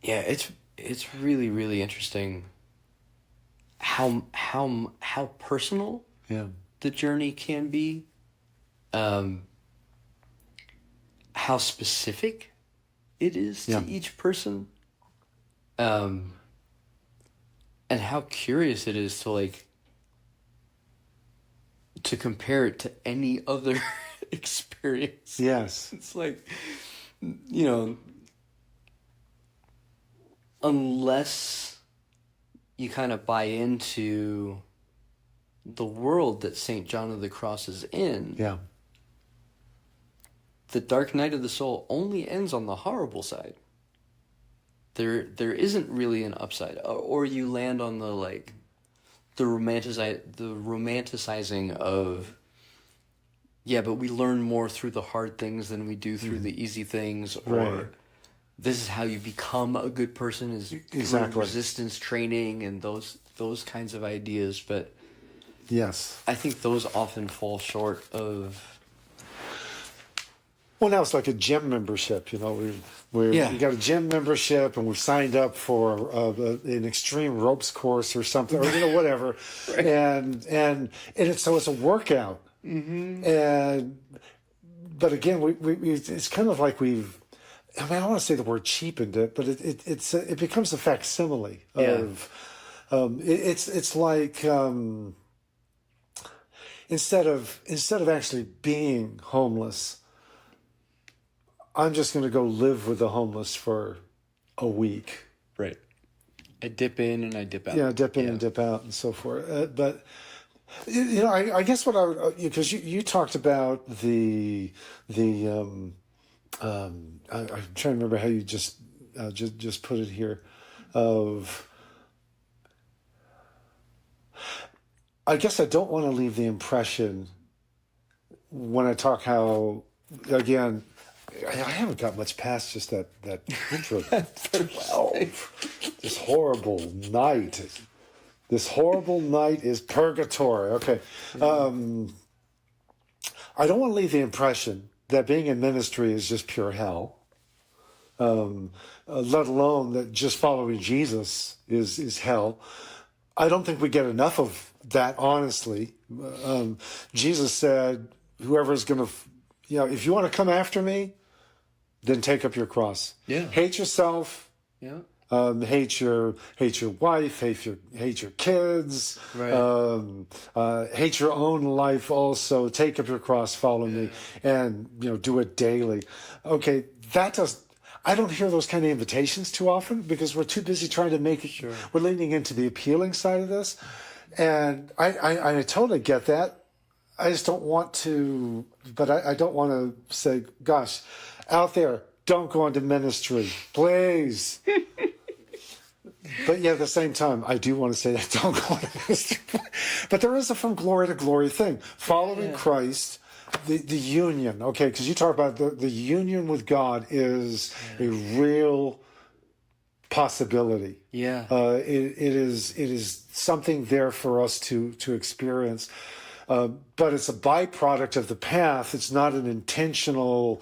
yeah, it's really, really interesting how personal Yeah. the journey can be, how specific it is to each person, and how curious it is to like to compare it to any other experience. Yes. It's like, you know, unless you kind of buy into the world that St. John of the Cross is in, Yeah. the dark night of the soul only ends on the horrible side. There isn't really an upside, or you land on the like the romanticizing of, yeah, but we learn more through the hard things than we do through the easy things, or Right. this is how you become a good person, is Exactly. through resistance training and those kinds of ideas. But Yes. I think those often fall short of. Well, now it's like a gym membership. You know, we Yeah. got a gym membership, and we've signed up for an extreme ropes course or something, or whatever, Right. and it's a workout. Mm-hmm. But again, we it's kind of like we've. I mean, I don't want to say the word cheapened it, but it becomes a facsimile of. It's like instead of actually being homeless, I'm just going to go live with the homeless for a week. Right. I dip in and I dip out. Yeah, dip in and dip out and so forth. But I guess what I would, because you talked about I'm trying to remember how you just put it here. I guess I don't want to leave the impression when I talk how, again, I haven't got much past just that intro. 12. This horrible night. This horrible night is purgatory. Okay. I don't want to leave the impression that being in ministry is just pure hell. Let alone that just following Jesus is hell. I don't think we get enough of that, honestly. Jesus said, whoever's going to, if you want to come after me, then take up your cross. Yeah. Hate yourself. Yeah. Hate your wife. Hate your kids. Right. Hate your own life. Also, take up your cross. Follow me, and do it daily. Okay, I don't hear those kind of invitations too often because we're too busy trying to make it. Sure. We're leaning into the appealing side of this, and I totally get that. I just don't want to, but I don't want to say, gosh, out there, don't go into ministry, please. But yeah, at the same time, I do want to say that don't go into ministry. But there is a from glory to glory thing. Following Christ, the union, okay, because you talk about the union with God is a real possibility. Yeah. It is something there for us to experience. But it's a byproduct of the path. It's not an intentional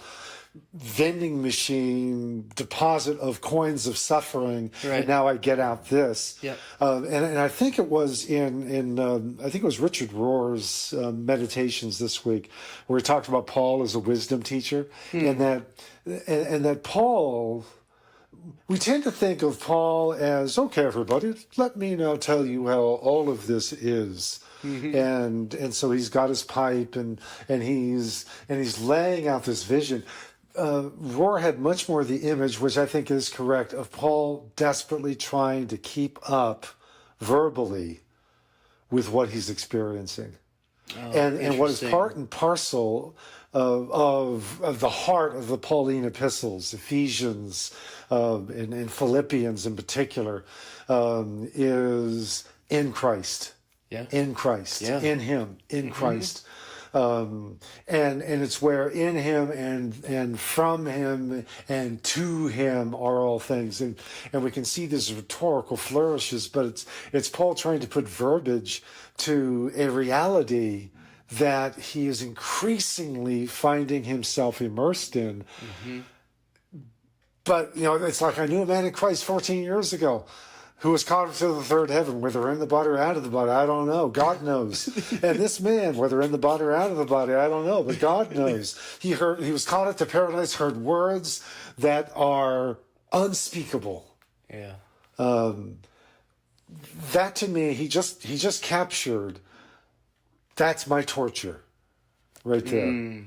vending machine deposit of coins of suffering. Right. And now I get out this. Yep. And I think it was in I think it was Richard Rohr's meditations this week where he talked about Paul as a wisdom teacher, and that Paul. We tend to think of Paul as, okay, everybody, let me now tell you how all of this is. Mm-hmm. And so he's got his pipe and he's laying out this vision. Rohr had much more the image, which I think is correct, of Paul desperately trying to keep up verbally with what he's experiencing. And what is part and parcel of the heart of the Pauline epistles, Ephesians and Philippians in particular, is in Christ. Yeah. In Christ. Yeah. In Him. In Christ. And it's where in Him and from Him and to Him are all things. And we can see these rhetorical flourishes, but it's Paul trying to put verbiage to a reality that he is increasingly finding himself immersed in. But, it's like I knew a man in Christ 14 years ago who was caught up to the third heaven, whether in the body or out of the body, I don't know. God knows. And this man, whether in the body or out of the body, I don't know, but God knows. He was caught up to paradise, heard words that are unspeakable. Yeah. That to me, he just captured. That's my torture, right there.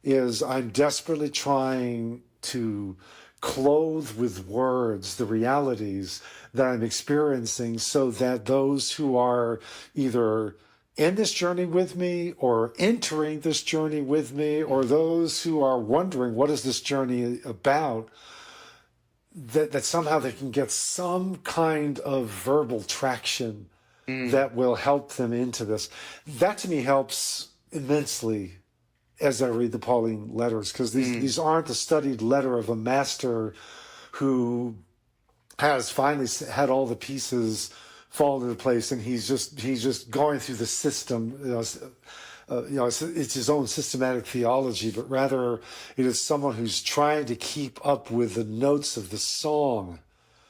Is I'm desperately trying to clothe with words the realities that I'm experiencing, so that those who are either in this journey with me or entering this journey with me, or those who are wondering what is this journey about, that somehow they can get some kind of verbal traction that will help them into this. That to me helps immensely as I read the Pauline letters, because these aren't the studied letter of a master who has finally had all the pieces fall into place, and he's just going through the system. It's his own systematic theology, but rather it is someone who's trying to keep up with the notes of the song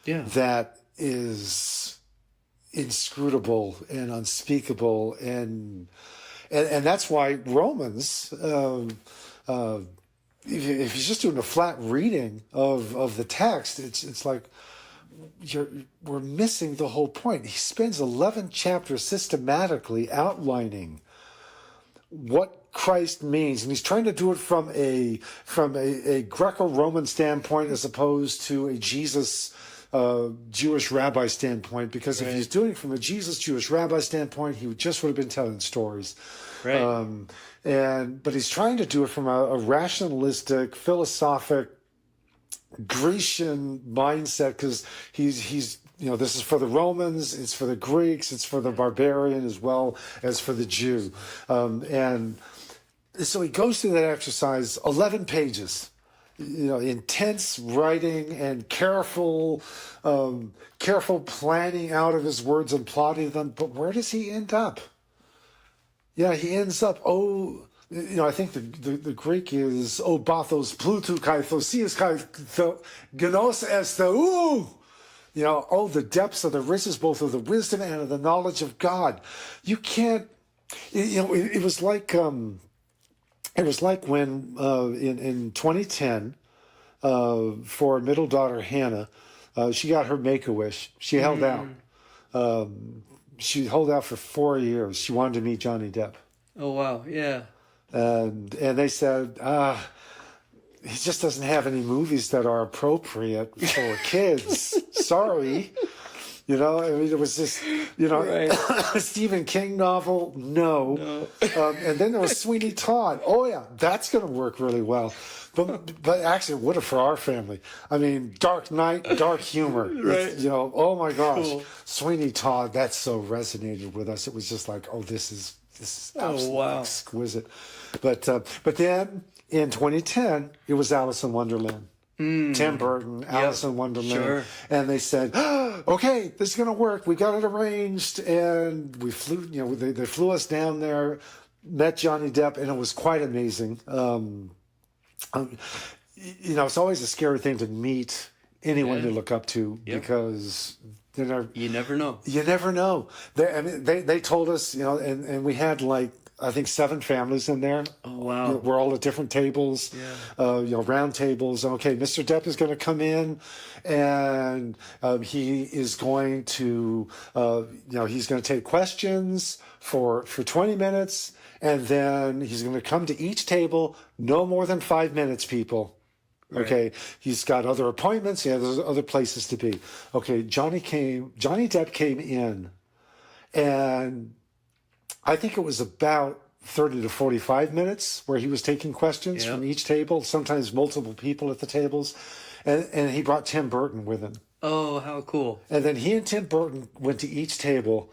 that is inscrutable and unspeakable, and that's why Romans, if you're just doing a flat reading of the text, it's like we're missing the whole point. He spends 11 chapters systematically outlining what Christ means, and he's trying to do it from a Greco-Roman standpoint as opposed to a Jesus Jewish rabbi standpoint, because if he's doing it from a Jesus Jewish rabbi standpoint, he would have been telling stories. Right. But he's trying to do it from a rationalistic, philosophic, Grecian mindset, because he's this is for the Romans, it's for the Greeks, it's for the barbarian as well as for the Jew. And so he goes through that exercise, 11 pages. Intense writing and careful planning out of his words and plotting them. But where does he end up? He ends up, I think the Greek is bathos plutou kai thosias kai gnos esthou. The depths of the riches, both of the wisdom and of the knowledge of God. You can't, it was like, when in 2010, for middle daughter Hannah, she got her Make-A-Wish. She held out. She held out for 4 years. She wanted to meet Johnny Depp. Oh wow, yeah. And they said, he just doesn't have any movies that are appropriate for kids. Sorry. It was just, a Stephen King novel. No. And then there was Sweeney Todd. Oh yeah, that's going to work really well. But actually, it would have for our family. I mean, Dark Knight, dark humor. Right. Oh my gosh. Cool. Sweeney Todd, that so resonated with us. It was just like, this is absolutely exquisite. But then in 2010, it was Alice in Wonderland. Tim Burton, Alice in Wonderland. Sure. And they said, okay, this is going to work. We got it arranged. And we flew, they flew us down there, met Johnny Depp, and it was quite amazing. It's always a scary thing to meet anyone you look up to, because you never know. You never know. They told us, and we had I think 7 families in there. Oh, wow. We're all at different tables, round tables. Okay, Mr. Depp is going to come in, and he is going to, he's going to take questions for 20 minutes, and then he's going to come to each table, no more than 5 minutes, people. Right. Okay, he's got other appointments. He has other places to be. Okay, Johnny Depp came in, and I think it was about 30 to 45 minutes where he was taking questions from each table, sometimes multiple people at the tables. And he brought Tim Burton with him. Oh, how cool. And then he and Tim Burton went to each table,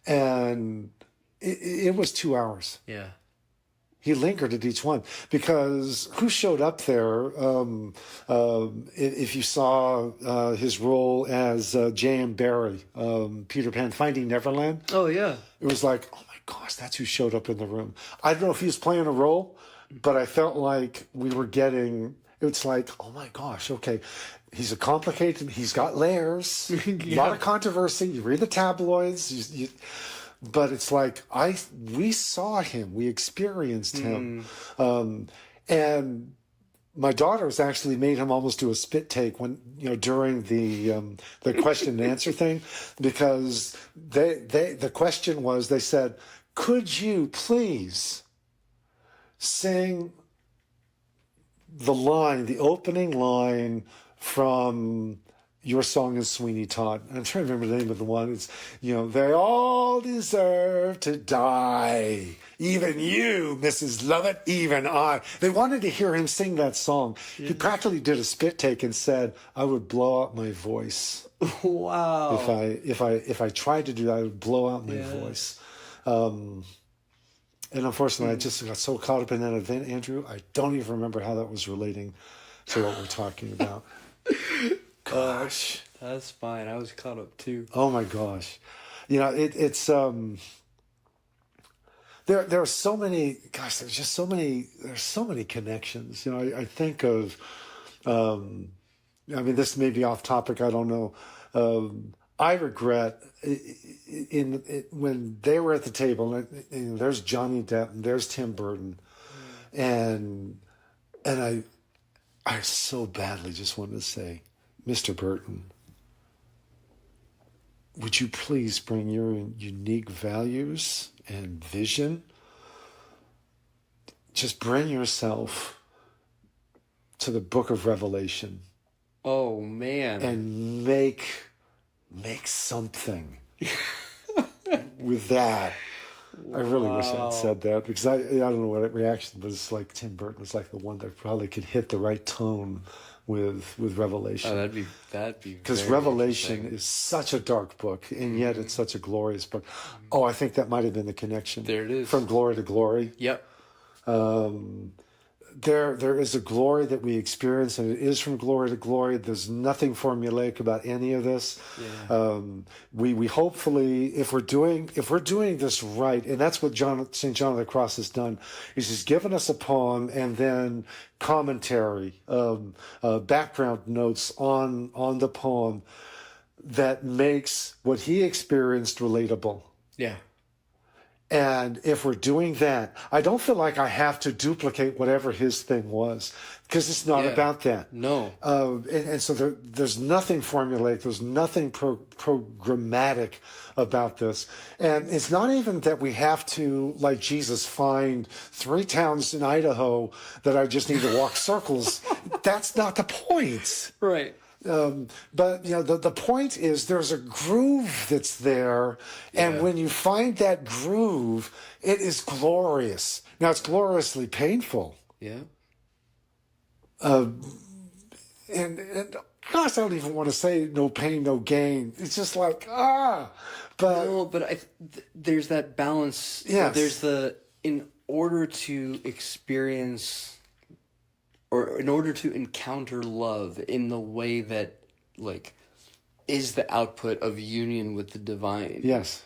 and it was 2 hours. Yeah. He lingered at each one, because who showed up there? If you saw his role as J.M. Barrie, Peter Pan, Finding Neverland. Oh, yeah. It was like, oh my gosh, that's who showed up in the room. I don't know if he was playing a role, but I felt like we were getting, it's like, oh my gosh, okay. He's he's got layers, a lot of controversy. You read the tabloids, but it's like, we saw him, we experienced him. And my daughters actually made him almost do a spit take when, during the question and answer thing, because the question was, they said, could you please sing the opening line from your song is Sweeney Todd? And I'm trying to remember the name of the one. It's, they all deserve to die. Even you, Mrs. Lovett, even I. They wanted to hear him sing that song. Yeah. He practically did a spit take and said, I would blow out my voice. Wow. If I tried to do that, I would blow out my voice. And unfortunately, I just got so caught up in that event, Andrew, I don't even remember how that was relating to what we're talking about. Gosh. That's fine. I was caught up too. Oh my gosh. It's there are so many, gosh, there's so many connections. I think of, this may be off topic, I don't know. I regret when they were at the table, and there's Johnny Depp and there's Tim Burton, and I so badly just wanted to say, Mr. Burton, would you please bring your unique values and vision? Just bring yourself to the book of Revelation. Oh, man. And make something with that. I really wish I'd said that, because I don't know what reaction, but it's like Tim Burton was like the one that probably could hit the right tone with Revelation. Oh, that'd be because Revelation is such a dark book, and yet it's such a glorious book. Oh, I think that might have been the connection. There it is. From glory to glory. Yep. There is a glory that we experience, and it is from glory to glory. There's nothing formulaic about any of this. Yeah. We hopefully, if we're doing this right, and that's what St. John of the Cross has done, is he's given us a poem and then commentary, background notes on the poem that makes what he experienced relatable. Yeah. And if we're doing that, I don't feel like I have to duplicate whatever his thing was, because it's not about that. No. And so there's nothing formulaic. There's nothing programmatic about this. And it's not even that we have to, like Jesus, find 3 towns in Idaho that I just need to walk circles. That's not the point. Right. But the point is, there's a groove that's there, and when you find that groove, it is glorious. Now, it's gloriously painful. Yeah. And gosh, I don't even want to say no pain, no gain. It's just like but no, but there's that balance. Yes. There's in order to experience, or in order to encounter love in the way that, like, is the output of union with the divine. Yes.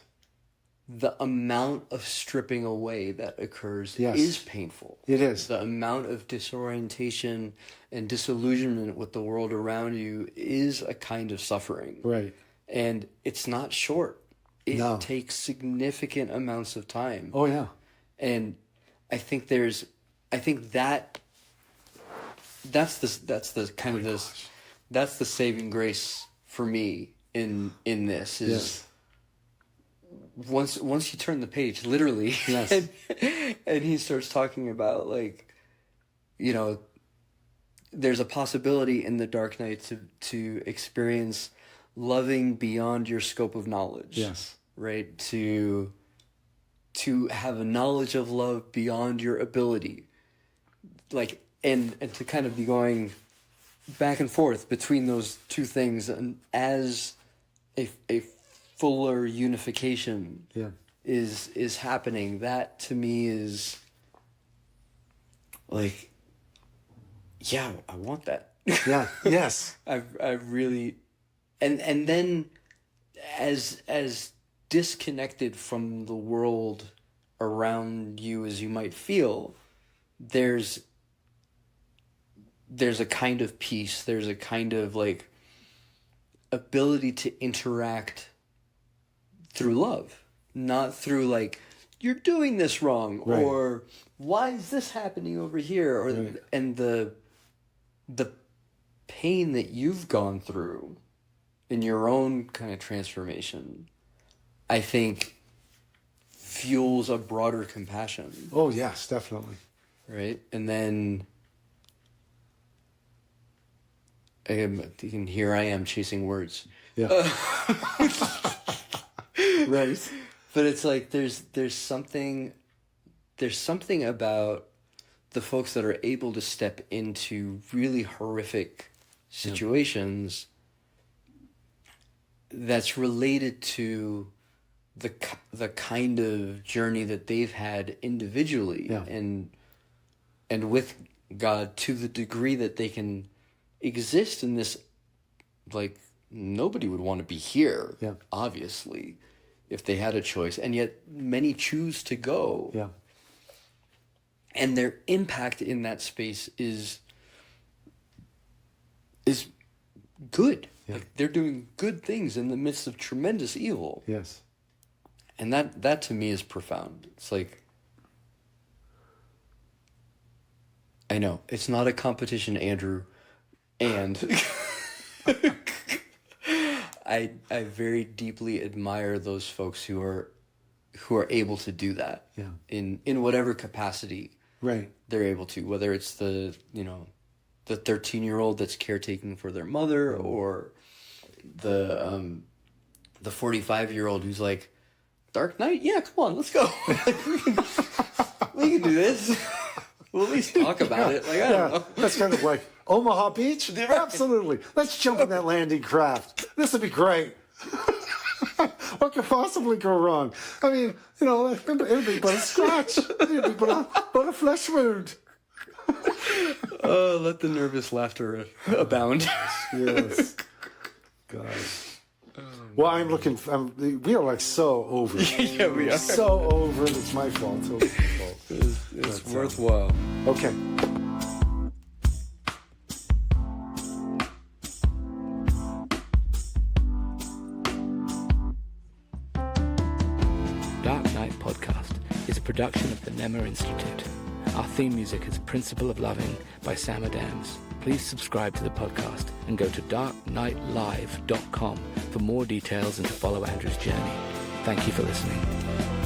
The amount of stripping away that occurs is painful. It is. The amount of disorientation and disillusionment with the world around you is a kind of suffering. Right. And it's not short. It takes significant amounts of time. Oh, yeah. And I think that's the saving grace for me in this is once you turn the page, literally, and he starts talking about, like, there's a possibility in the dark night to experience loving beyond your scope of knowledge. Yes. Right? To have a knowledge of love beyond your ability. Like, and to kind of be going back and forth between those two things, and as a fuller unification is happening, that to me is like, I want that. Yeah. Yes. I really, and then as disconnected from the world around you as you might feel, there's a kind of peace, there's a kind of like ability to interact through love, not through like, you're doing this wrong, Right. or why is this happening over here, or Right. and the pain that you've gone through in your own kind of transformation, I think fuels a broader compassion, Oh, yes, definitely. right? And then and here I am chasing words. Yeah. Right. But it's like there's something about the folks that are able to step into really horrific situations that's related to the kind of journey that they've had individually, Yeah. and with God, to the degree that they can exist in this, like, nobody would want to be here, Yeah. obviously, if they had a choice, and yet many choose to go. Yeah. And their impact in that space is good. Yeah. Like, they're doing good things in the midst of tremendous evil. Yes. And that to me is profound. It's like, I know, it's not a competition, Andrew, and I very deeply admire those folks who are able to do that. Yeah. In whatever capacity Right. they're able to, whether it's the 13-year-old that's caretaking for their mother, or the 45-year-old who's like, Dark Knight? Yeah, come on, let's go. We can do this. We'll at least talk about it. Like, I don't know. That's kind of like Omaha Beach? Absolutely. Let's jump in that landing craft. This would be great. What could possibly go wrong? I mean, it'd be but a scratch. It'd be but a flesh wound. Oh, let the nervous laughter abound. Yes. God. Well, we are like so over it. Yeah, we are. So over it. It's my fault. Totally my fault. It's worthwhile. Okay. Dark Knight Podcast is a production of the Nema Institute. Our theme music is Principle of Loving by Sam Adams. Please subscribe to the podcast and go to darknightlive.com for more details and to follow Andrew's journey. Thank you for listening.